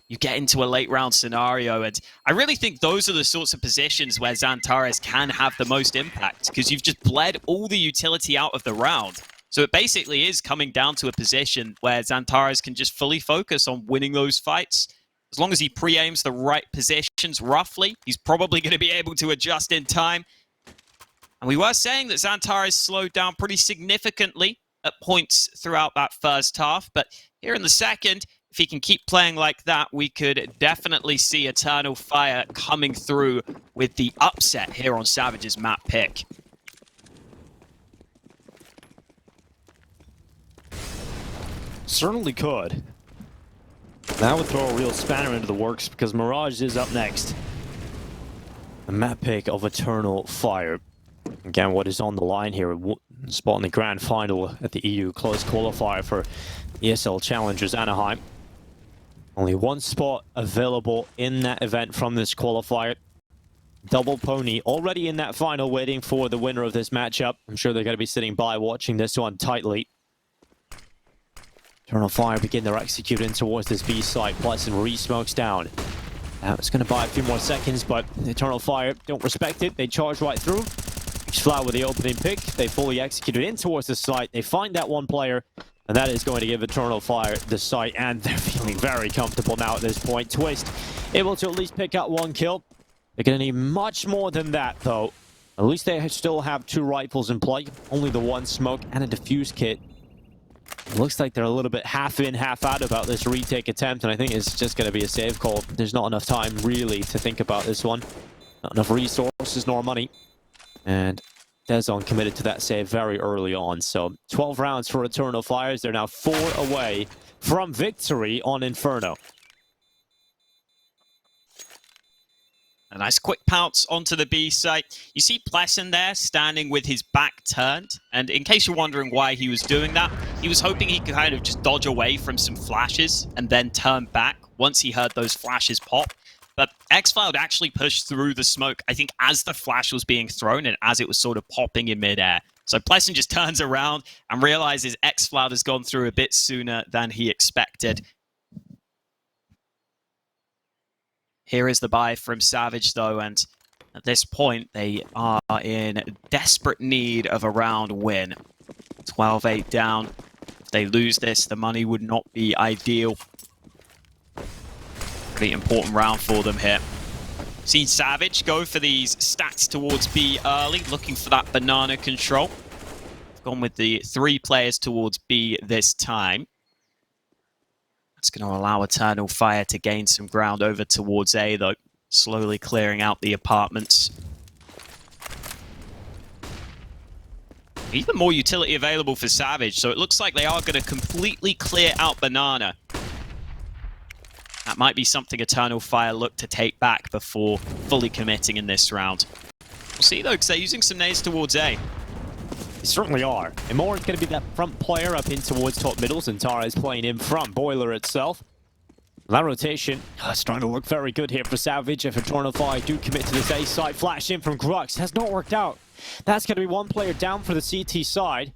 Speaker 1: You get into a late round scenario, and I really think those are the sorts of positions where Xantares can have the most impact, because you've just bled all the utility out of the round. So it basically is coming down to a position where Xantares can just fully focus on winning those fights. As long as he pre-aims the right positions roughly, he's probably going to be able to adjust in time. And we were saying that Xantares slowed down pretty significantly at points throughout that first half. But here in the second, if he can keep playing like that, we could definitely see Eternal Fire coming through with the upset here on Savage's map pick.
Speaker 2: Certainly could. That would throw a real spanner into the works, because Mirage is up next. A map pick of Eternal Fire. Again, what is on the line here? Spot in the grand final at the EU close qualifier for ESL Challengers Anaheim. Only 1 spot available in that event from this qualifier. Double Pony already in that final, waiting for the winner of this matchup. I'm sure they're going to be sitting by watching this one tightly. Eternal Fire begin their executing towards this B site. Pleasant re-smokes down. It's going to buy a few more seconds, but Eternal Fire don't respect it. They charge right through. Flower with the opening pick. They fully executed in towards the site. They find that one player, and that is going to give Eternal Fire the site, and they're feeling very comfortable now at this point. Twist able to at least pick up one kill. They're going to need much more than that, though. At least they still have 2 rifles in play. Only the 1 smoke and a defuse kit. It looks like they're a little bit half in, half out about this retake attempt, and I think it's just going to be a save call. There's not enough time, really, to think about this one. Not enough resources nor money. And Dezon committed to that save very early on. So 12 rounds for Eternal Fires. They're now 4 away from victory on Inferno.
Speaker 1: A nice quick pounce onto the B site. You see Plessen there standing with his back turned. And in case you're wondering why he was doing that, he was hoping he could kind of just dodge away from some flashes and then turn back once he heard those flashes pop. But xCloud actually pushed through the smoke, I think, as the flash was being thrown and as it was sort of popping in midair. So Plessen just turns around and realizes xCloud has gone through a bit sooner than he expected. Here is the buy from Savage, though, and at this point, they are in desperate need of a round win. 12-8 down. If they lose this, the money would not be ideal. Pretty important round for them here. Seen Savage go for these stats towards B early, looking for that banana control. Gone with the 3 players towards B this time. That's going to allow Eternal Fire to gain some ground over towards A, though. Slowly clearing out the apartments. Even more utility available for Savage, so it looks like they are going to completely clear out Banana. That might be something Eternal Fire look to take back before fully committing in this round. We'll see, though, because they're using some nades towards A.
Speaker 2: They certainly are. And more is going to be that front player up in towards top middles, and Tara is playing in front. Boiler itself. That rotation is starting to look very good here for Savage. If Eternal Fire do commit to this A side, flash in from Grux has not worked out. That's going to be 1 player down for the CT side.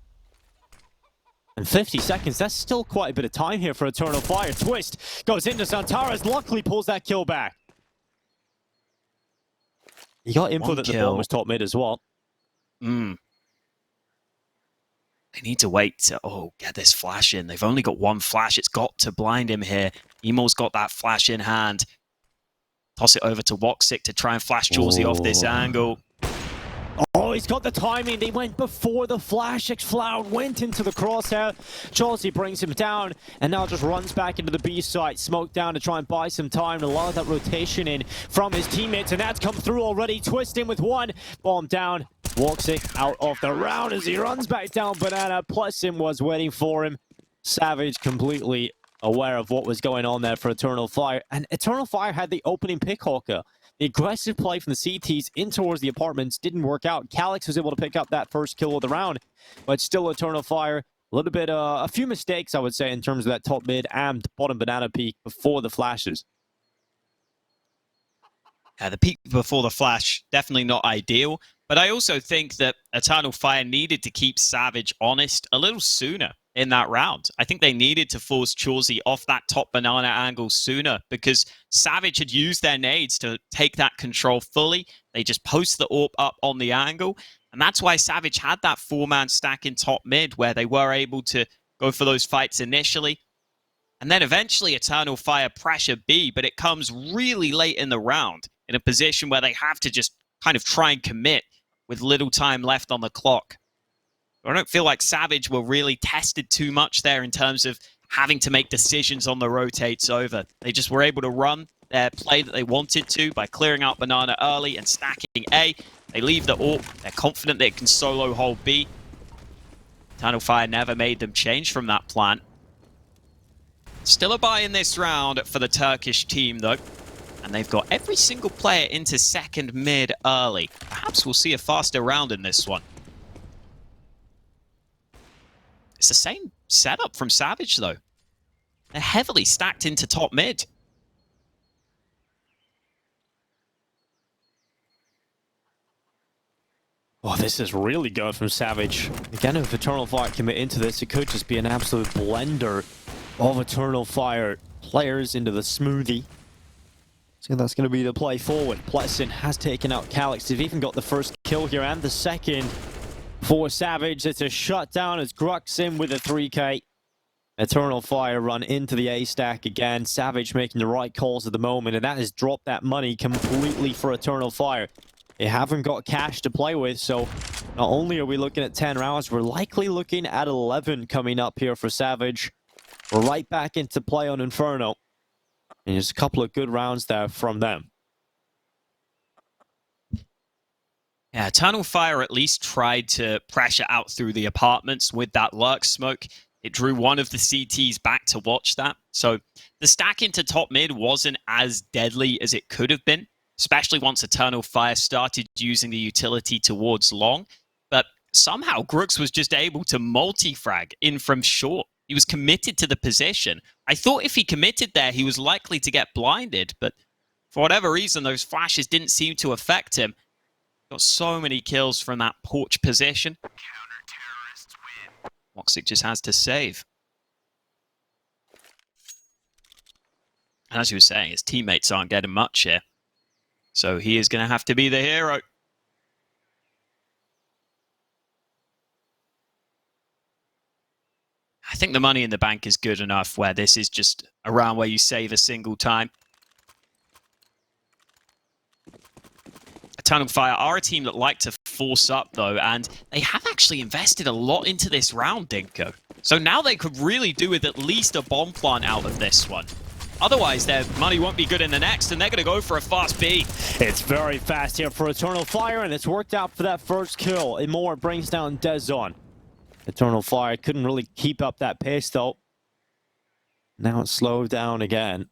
Speaker 2: And 50 seconds, that's still quite a bit of time here for Eternal Fire. Twist goes into Santaras, luckily pulls that kill back. He got info that the bomb was top mid as well.
Speaker 1: They need to wait to, get this flash in. They've only got 1 flash. It's got to blind him here. Emo's got that flash in hand. Toss it over to Woxic to try and flash Jawsy off this angle.
Speaker 2: Oh, he's got the timing. They went before the flash. xCloud went into the crosshair. Jawsy brings him down and now just runs back into the B site. Smoke down to try and buy some time and allow that rotation in from his teammates. And that's come through already. Twist in with 1. Bomb down. Woxic out of the round as he runs back down Banana. Plessen was waiting for him. Savage completely aware of what was going on there for Eternal Fire. And Eternal Fire had the opening pick, Hawker. The aggressive play from the CTs in towards the apartments didn't work out. Calyx was able to pick up that first kill of the round, but still Eternal Fire, a little bit, a few mistakes, I would say, in terms of that top mid and bottom banana peak before the flashes.
Speaker 1: Yeah, the peak before the flash, definitely not ideal, but I also think that Eternal Fire needed to keep Savage honest a little sooner in that round. I think they needed to force Jawsy off that top banana angle sooner because Savage had used their nades to take that control fully. They just post the AWP up on the angle, and that's why Savage had that 4-man stack in top mid where they were able to go for those fights initially. And then eventually Eternal Fire pressure B, but it comes really late in the round in a position where they have to just kind of try and commit with little time left on the clock. I don't feel like Savage were really tested too much there in terms of having to make decisions on the rotates over. They just were able to run their play that they wanted to by clearing out Banana early and stacking A. They leave the AWP. They're confident they can solo hold B. Eternal Fire never made them change from that plan. Still a buy in this round for the Turkish team, though. And they've got every single player into second mid early. Perhaps we'll see a faster round in this one. It's the same setup from Savage, though. They're heavily stacked into top mid.
Speaker 2: Oh, this is really good from Savage. Again, if Eternal Fire commit into this, it could just be an absolute blender of Eternal Fire players into the smoothie. So that's going to be the play forward. Pleasant has taken out Calix. They've even got the first kill here and the second for Savage. It's a shutdown as Grux in with a 3K. Eternal Fire run into the A stack again. Savage making the right calls at the moment, and that has dropped that money completely for Eternal Fire. They haven't got cash to play with, so not only are we looking at 10 rounds, we're likely looking at 11 coming up here for Savage. We're right back into play on Inferno. And there's a couple of good rounds there from them.
Speaker 1: Yeah, Eternal Fire at least tried to pressure out through the apartments with that lurk smoke. It drew one of the CTs back to watch that. So the stack into top mid wasn't as deadly as it could have been, especially once Eternal Fire started using the utility towards long. But somehow Grux was just able to multi-frag in from short. He was committed to the position. I thought if he committed there, he was likely to get blinded, but for whatever reason, those flashes didn't seem to affect him. Got so many kills from that porch position. Moxic just has to save. And as you were saying, his teammates aren't getting much here. So he is going to have to be the hero. I think the money in the bank is good enough where this is just a round where you save a single time. Eternal Fire are a team that like to force up, though, and they have actually invested a lot into this round, Dinko. So now they could really do with at least a bomb plant out of this one. Otherwise, their money won't be good in the next, and they're going to go for a fast B.
Speaker 2: It's very fast here for Eternal Fire, and it's worked out for that first kill. Imor brings down Dezon. Eternal Fire couldn't really keep up that pace, though. Now it's slowed down again.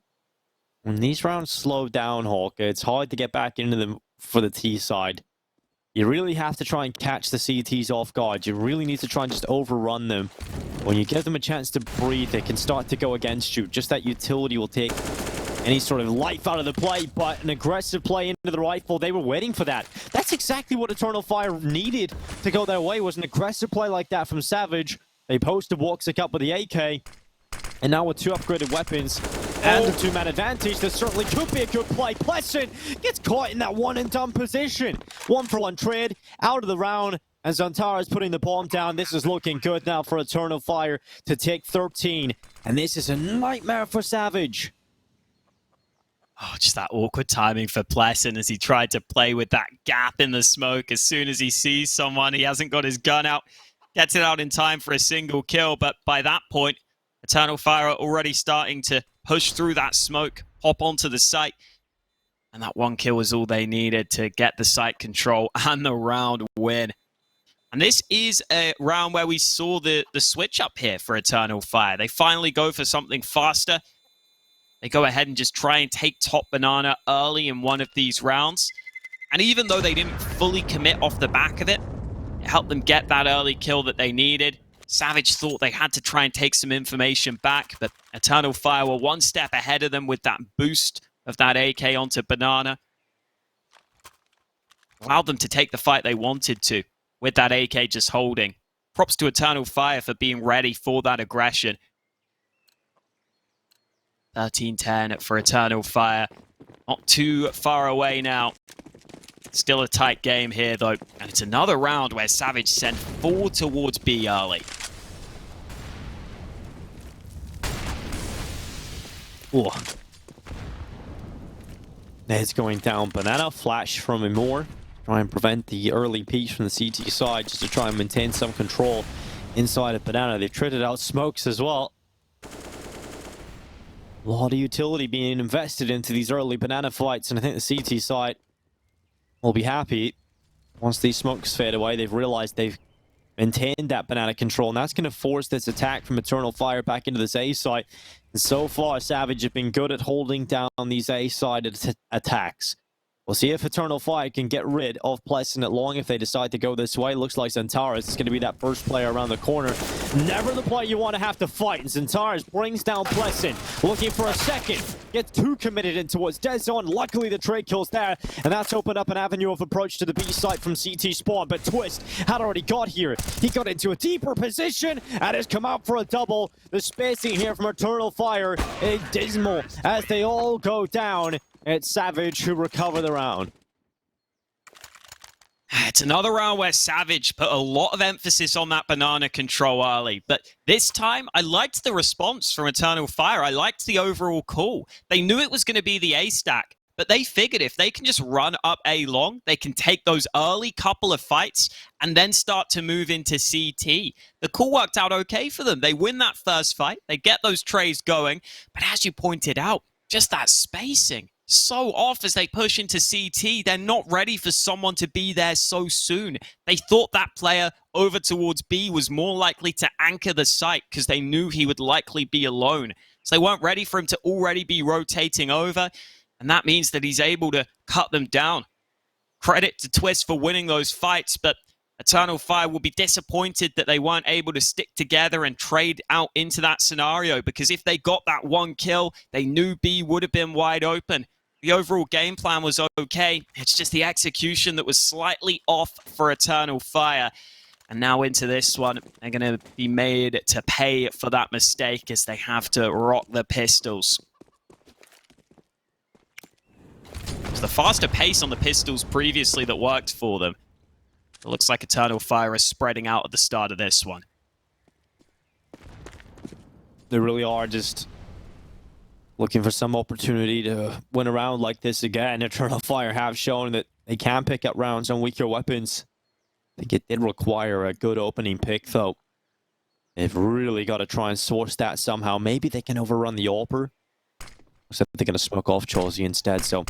Speaker 2: When these rounds slow down, Hawk, it's hard to get back into them for the T side. You really have to try and catch the CTs off guard. You really need to try and just overrun them. When you give them a chance to breathe, they can start to go against you. Just that utility will take any sort of life out of the play, but an aggressive play into the rifle, they were waiting for that. That's exactly what Eternal Fire needed to go their way, was an aggressive play like that from Savage. They posted Woxic up with the AK, and now with two upgraded weapons and a two-man advantage, there certainly could be a good play. Pleasant gets caught in that one-and-done position. 1-for-1 trade, out of the round, and Zantara is putting the bomb down. This is looking good now for Eternal Fire to take 13, and this is a nightmare for Savage.
Speaker 1: Oh, just that awkward timing for Pleasant as he tried to play with that gap in the smoke. As soon as he sees someone, he hasn't got his gun out. Gets it out in time for a single kill, but by that point, Eternal Fire are already starting to push through that smoke, hop onto the site. And that one kill was all they needed to get the site control and the round win. And this is a round where we saw the switch up here for Eternal Fire. They finally go for something faster. They go ahead and just try and take top banana early in one of these rounds. And even though they didn't fully commit off the back of it, it helped them get that early kill that they needed. Savage thought they had to try and take some information back, but Eternal Fire were one step ahead of them with that boost of that AK onto banana. Allowed them to take the fight they wanted to, with that AK just holding. Props to Eternal Fire for being ready for that aggression. 13-10 for Eternal Fire. Not too far away now. Still a tight game here, though. And it's another round where Savage sent 4 towards B early.
Speaker 2: Ooh. Ned's going down. Banana flash from Imor. Try and prevent the early piece from the CT side, just to try and maintain some control inside of Banana. They've traded out smokes as well. A lot of utility being invested into these early Banana fights, and I think the CT side will be happy once these smokes fade away. They've realized they've maintained that Banana control, and that's going to force this attack from Eternal Fire back into this A site. And so far, Savage have been good at holding down these A side attacks. We'll see if Eternal Fire can get rid of Pleasant at long if they decide to go this way. Looks like Zantara is going to be that first player around the corner. Never the play you want to have to fight. And Zantara brings down Pleasant. Looking for a second. Gets too committed in towards Dezon. Luckily, the trade kill's there. And that's opened up an avenue of approach to the B site from CT spawn. But Twist had already got here. He got into a deeper position and has come out for a double. The spacing here from Eternal Fire is dismal as they all go down. It's Savage who recover the round.
Speaker 1: It's another round where Savage put a lot of emphasis on that banana control early, but this time I liked the response from Eternal Fire. I liked the overall call. They knew it was going to be the A stack, but they figured if they can just run up A long, they can take those early couple of fights and then start to move into CT. The call worked out okay for them. They win that first fight, they get those trays going, but as you pointed out, just that spacing. So off as they push into CT, they're not ready for someone to be there so soon. They thought that player over towards B was more likely to anchor the site because they knew he would likely be alone. So they weren't ready for him to already be rotating over, and that means that he's able to cut them down. Credit to Twist for winning those fights, but Eternal Fire will be disappointed that they weren't able to stick together and trade out into that scenario, because if they got that one kill, they knew B would have been wide open. The overall game plan was okay. It's just the execution that was slightly off for Eternal Fire. And now into this one, they're going to be made to pay for that mistake as they have to rock the pistols. It's the faster pace on the pistols previously that worked for them. It looks like Eternal Fire is spreading out at the start of this one.
Speaker 2: They really are just looking for some opportunity to win a round like this again. Eternal Fire have shown that they can pick up rounds on weaker weapons. I think it did require a good opening pick, though. They've really got to try and source that somehow. Maybe they can overrun the AWPer. Looks like they're going to smoke off Chosy instead, so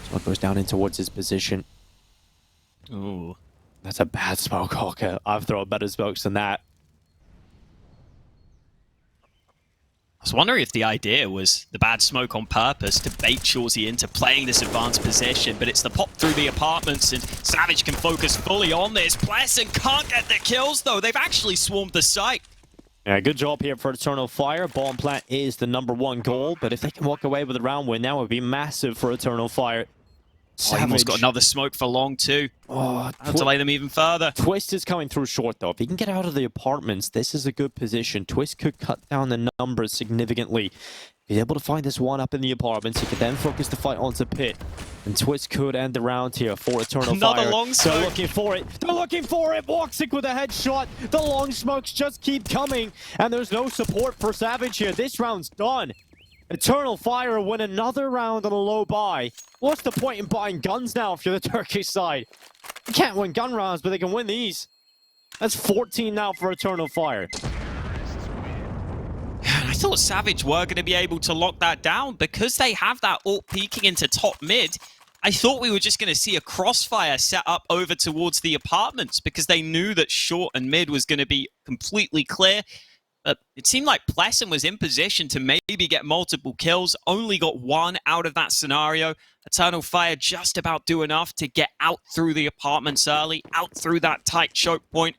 Speaker 2: smoke goes down in towards his position.
Speaker 1: Ooh.
Speaker 2: That's a bad smoke, Hawker. I've thrown better smokes than that.
Speaker 1: I was wondering if the idea was the bad smoke on purpose to bait Chosy into playing this advanced position, but it's the pop through the apartments, and Savage can focus fully on this. Pleasant can't get the kills, though. They've actually swarmed the site.
Speaker 2: Yeah, good job here for Eternal Fire. Bomb plant is the #1 goal, but if they can walk away with a round win, that would be massive for Eternal Fire.
Speaker 1: Savage. Almost got another smoke for long, too.
Speaker 2: Oh,
Speaker 1: I'll delay them even further.
Speaker 2: Twist is coming through short, though. If he can get out of the apartments, this is a good position. Twist could cut down the numbers significantly. If he's able to find this one up in the apartments, he could then focus the fight onto Pit. And Twist could end the round here for Eternal Fire.
Speaker 1: Another long smoke.
Speaker 2: They're looking for it. They're looking for it. Woxic with a headshot. The long smokes just keep coming. And there's no support for Savage here. This round's done. Eternal Fire win another round on a low buy. What's the point in buying guns now if you're the Turkish side? You can't win gun rounds, but they can win these. That's 14 now for Eternal Fire.
Speaker 1: I thought Savage were going to be able to lock that down because they have that AWP peeking into top mid. I thought we were just going to see a crossfire set up over towards the apartments because they knew that short and mid was going to be completely clear. It seemed like Pleasant was in position to maybe get multiple kills, only got one out of that scenario. Eternal Fire just about do enough to get out through the apartments early, out through that tight choke point,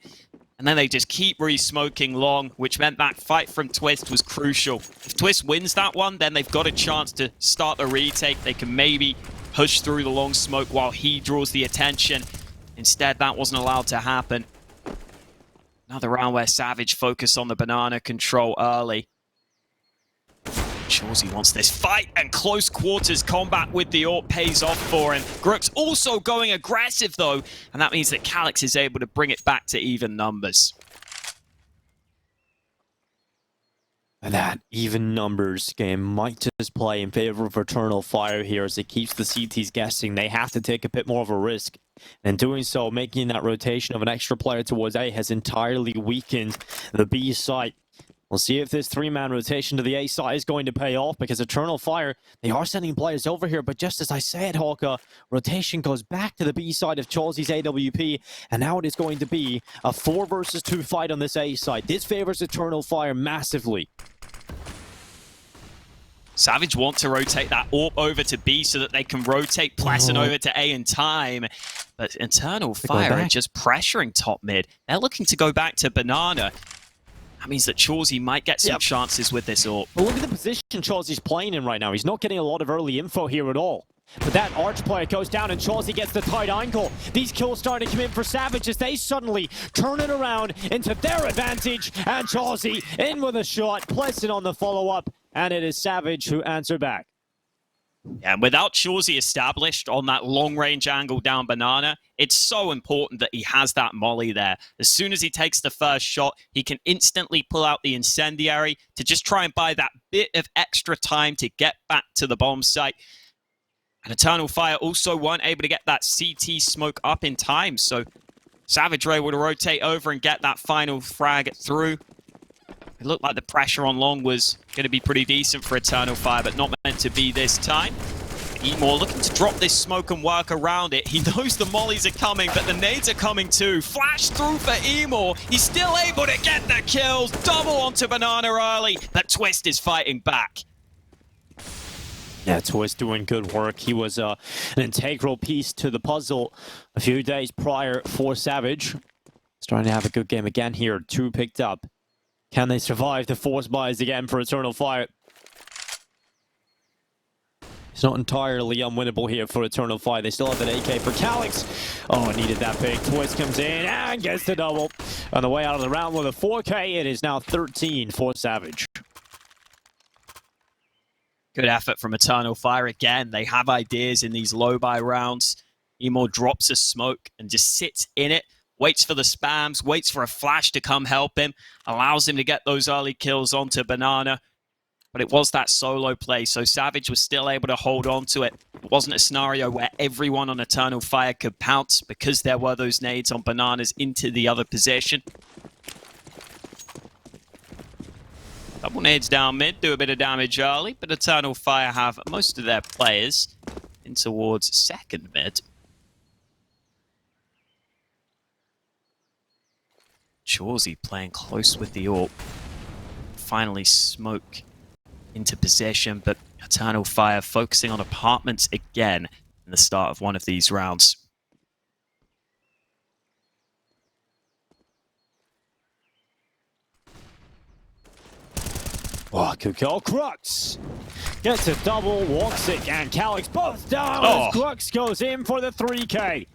Speaker 1: and then they just keep re-smoking long, which meant that fight from Twist was crucial. If Twist wins that one, then they've got a chance to start the retake. They can maybe push through the long smoke while he draws the attention. Instead, that wasn't allowed to happen. Another round where Savage focused on the banana control early. Chosy wants this fight, and close quarters combat with the AWP pays off for him. Grook's also going aggressive, though, and that means that Calyx is able to bring it back to even numbers.
Speaker 2: And that even numbers game might just play in favor of Eternal Fire here as it keeps the CTs guessing. They have to take a bit more of a risk. And doing so, making that rotation of an extra player towards A has entirely weakened the B site. We'll see if this three-man rotation to the A side is going to pay off, because Eternal Fire, they are sending players over here, but just as I said, Hawker, rotation goes back to the B side of Chosy's AWP, and now it is going to be a 4 versus 2 fight on this A side. This favors Eternal Fire massively.
Speaker 1: Savage want to rotate that AWP over to B so that they can rotate Pleasant over to A in time. But Eternal Fire are just pressuring top mid. They're looking to go back to Banana. That means that Chosy might get some chances with this AWP.
Speaker 2: But look at the position Chosy's playing in right now. He's not getting a lot of early info here at all. But that Arch player goes down and Chosy gets the tight angle. These kills starting to come in for Savage as they suddenly turn it around into their advantage. And Chosy in with a shot. Pleasant on the follow-up. And it is Savage who answered back.
Speaker 1: Yeah, and without Chauzy established on that long-range angle down Banana, it's so important that he has that molly there. As soon as he takes the first shot, he can instantly pull out the incendiary to just try and buy that bit of extra time to get back to the bomb site. And Eternal Fire also weren't able to get that CT smoke up in time, so Savage were able to rotate over and get that final frag through. It looked like the pressure on long was going to be pretty decent for Eternal Fire, but not meant to be this time. Emor looking to drop this smoke and work around it. He knows the mollies are coming, but the nades are coming too. Flash through for Emor. He's still able to get the kills. Double onto Banana early, but Twist is fighting back.
Speaker 2: Yeah, Twist doing good work. He was an integral piece to the puzzle a few days prior for Savage. Starting to have a good game again here. 2 picked up. Can they survive the force buys again for Eternal Fire? It's not entirely unwinnable here for Eternal Fire. They still have an AK for Calyx. Oh, needed that big. Twist comes in and gets the double. On the way out of the round with a 4K, it is now 13 for Savage.
Speaker 1: Good effort from Eternal Fire again. They have ideas in these low buy rounds. Emor drops a smoke and just sits in it. Waits for the spams, waits for a flash to come help him, allows him to get those early kills onto Banana. But it was that solo play, so Savage was still able to hold on to it. It wasn't a scenario where everyone on Eternal Fire could pounce because there were those nades on Bananas into the other position. Double nades down mid, do a bit of damage early, but Eternal Fire have most of their players in towards second mid. Chauzy playing close with the AWP. Finally smoke into position, but Eternal Fire focusing on apartments again in the start of one of these rounds.
Speaker 2: Oh, good kill. Crux gets a double, walks it, and Calyx both down as Crux goes in for the 3K.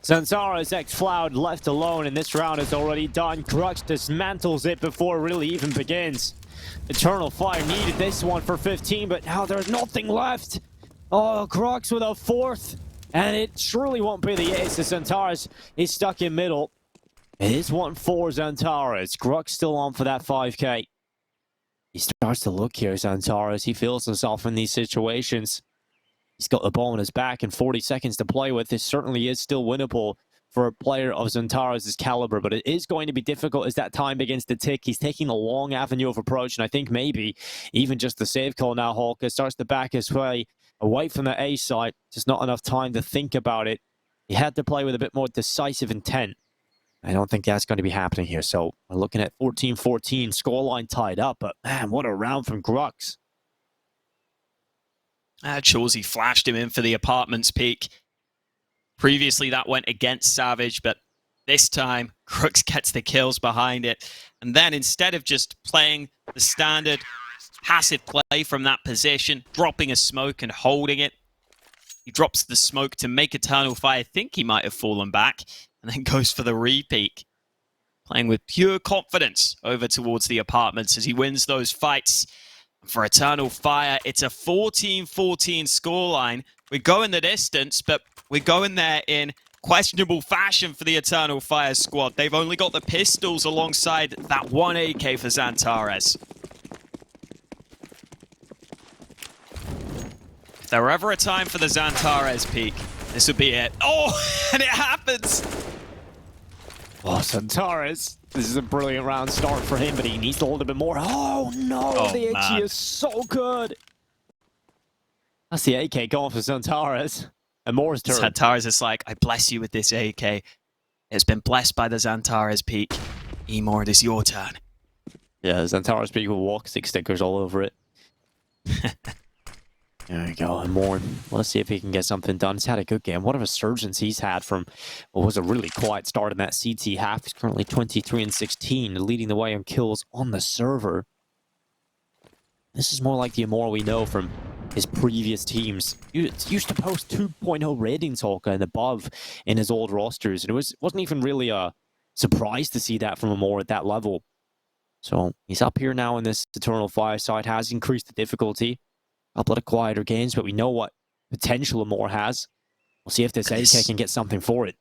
Speaker 2: Xantara's X-Cloud left alone, and this round is already done. Crux dismantles it before it really even begins. Eternal Fire needed this one for 15, but now there's nothing left. Oh, Crux with a 4th, and it surely won't be the ace. Xantara's is stuck in middle. It is 1 for Xantara's. Crux still on for that 5K. He starts to look here, Xantara's. He feels himself in these situations. He's got the ball in his back and 40 seconds to play with. This certainly is still winnable for a player of Xantara's caliber, but it is going to be difficult as that time begins to tick. He's taking a long avenue of approach, and I think maybe even just the save call now, Hawker starts to back his way away from the A side. Just not enough time to think about it. He had to play with a bit more decisive intent. I don't think that's going to be happening here. So we're looking at 14-14, scoreline tied up, but man, what a round from Crux.
Speaker 1: Chauzy flashed him in for the apartments peak. Previously, that went against Savage, but this time, Crux gets the kills behind it. And then instead of just playing the standard passive play from that position, dropping a smoke and holding it, he drops the smoke to make Eternal Fire think he might have fallen back, and then goes for the repeat. Playing with pure confidence over towards the apartments as he wins those fights. For Eternal Fire, it's a 14-14 scoreline. We're going the distance, but we're going there in questionable fashion for the Eternal Fire squad. They've only got the pistols alongside that 1 AK for Xantara's. If there were ever a time for the Xantara's peak, this would be it. Oh, and it happens!
Speaker 2: Oh, Xantara's. This is a brilliant round start for him, but he needs a little bit more. Oh, no! The AK is so good! That's the AK going for Xantara's. And Moore's turn.
Speaker 1: Xantara's is like, I bless you with this AK. It's been blessed by the Xantara's peak. Emor, it is your turn.
Speaker 2: Yeah, Xantara's peak with walk stickers all over it. There we go, and more. Let's see if he can get something done. He's had a good game. What a resurgence he's had from what was a really quiet start in that CT half. He's currently 23-16, leading the way on kills on the server. This is more like the Amor we know from his previous teams. He used to post 2.0 ratings, Holka, and above in his old rosters, and it wasn't even really a surprise to see that from Amor at that level. So he's up here now in this Eternal Fire side, has increased the difficulty. A couple of quieter games, but we know what potential Amor has. We'll see if this AK can get something for it.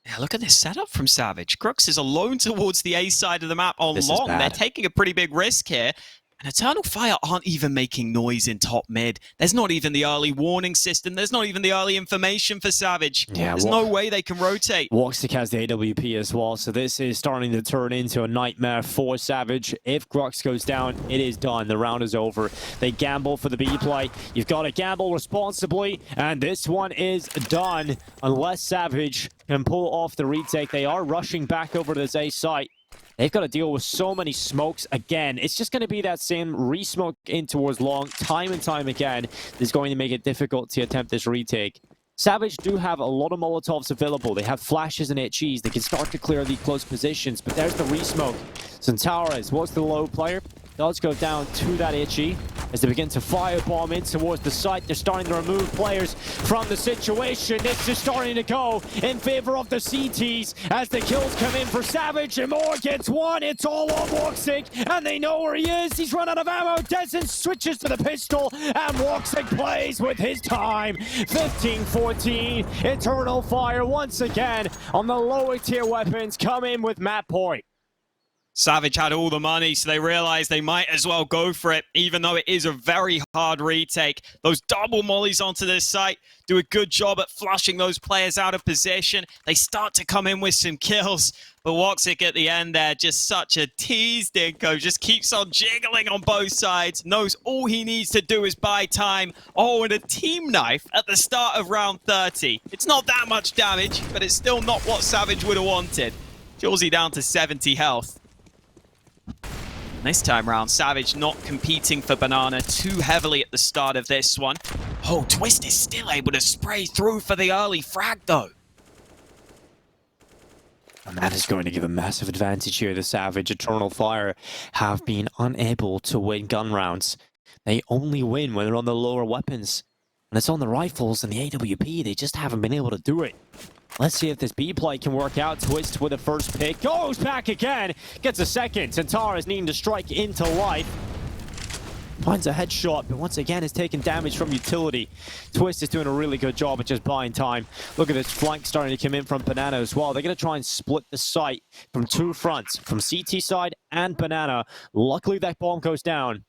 Speaker 1: Yeah, look at this setup from Savage. Crux is alone towards the A side of the map on long. They're taking a pretty big risk here. And Eternal Fire aren't even making noise in top mid. There's not even the early warning system. There's not even the early information for Savage. Yeah, there's no way they can rotate.
Speaker 2: Woxic has the AWP as well, so this is starting to turn into a nightmare for Savage. If Crux goes down, it is done. The round is over. They gamble for the B play. You've got to gamble responsibly, and this one is done. Unless Savage can pull off the retake, they are rushing back over to this A site. They've got to deal with so many smokes again. It's just going to be that same re-smoke in towards long time and time again. That's going to make it difficult to attempt this retake. Savage do have a lot of Molotovs available. They have flashes and HEs. They can start to clear the close positions, but there's the re-smoke. Centaurus was the low player. Does go down to that HE as they begin to firebomb in towards the site. They're starting to remove players from the situation. This is starting to go in favor of the CTs as the kills come in for Savage. And Moore gets one. It's all on Woxic, and they know where he is. He's run out of ammo. Dessen switches to the pistol, and Woxic plays with his time. 15-14. Eternal Fire once again on the lower tier weapons come in with map point.
Speaker 1: Savage had all the money, so they realized they might as well go for it, even though it is a very hard retake. Those double mollies onto this site do a good job at flushing those players out of position. They start to come in with some kills, but Woxic at the end there, just such a tease, Dinko. Just keeps on jiggling on both sides, knows all he needs to do is buy time. Oh, and a team knife at the start of round 30. It's not that much damage, but it's still not what Savage would have wanted. Jawsy down to 70 health. This time round, Savage not competing for Banana too heavily at the start of this one. Oh, Twist is still able to spray through for the early frag, though.
Speaker 2: And that is going to give a massive advantage here. The Savage Eternal Fire have been unable to win gun rounds. They only win when they're on the lower weapons. And it's on the rifles and the AWP. They just haven't been able to do it. Let's see if this B play can work out. Twist with a first pick. Goes back again. Gets a second. Centaur is needing to strike into life. Finds a headshot, but once again is taking damage from utility. Twist is doing a really good job at just buying time. Look at this flank starting to come in from Banana as well. They're going to try and split the site from two fronts, from CT side and Banana. Luckily, that bomb goes down.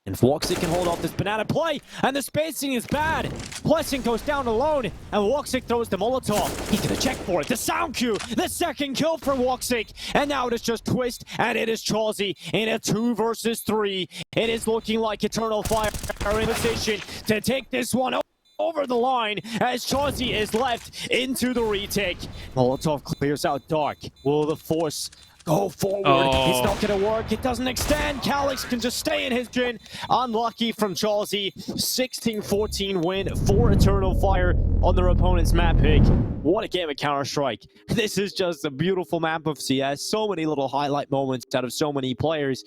Speaker 2: And Woxic can hold off this Banana play, and the spacing is bad. Blessing goes down alone, and Woxic throws the Molotov. He's gonna check for it. The sound cue, the second kill for Woxic, and now it is just Twist, and it is Chawsy in a 2 versus 3. It is looking like Eternal Fire are in position to take this one over the line as Chawsy is left into the retake. Molotov clears out Dark. Will the Force go forward? Oh. It's not going to work. It doesn't extend. Calyx can just stay in his gin. Unlucky from Chawsy. 16-14 win for Eternal Fire on their opponent's map pick. What a game of Counter-Strike. This is just a beautiful map of CS. So many little highlight moments out of so many players.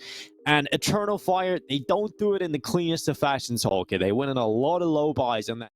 Speaker 2: And Eternal Fire, they don't do it in the cleanest of fashions, Hulk. They win in a lot of low buys, and that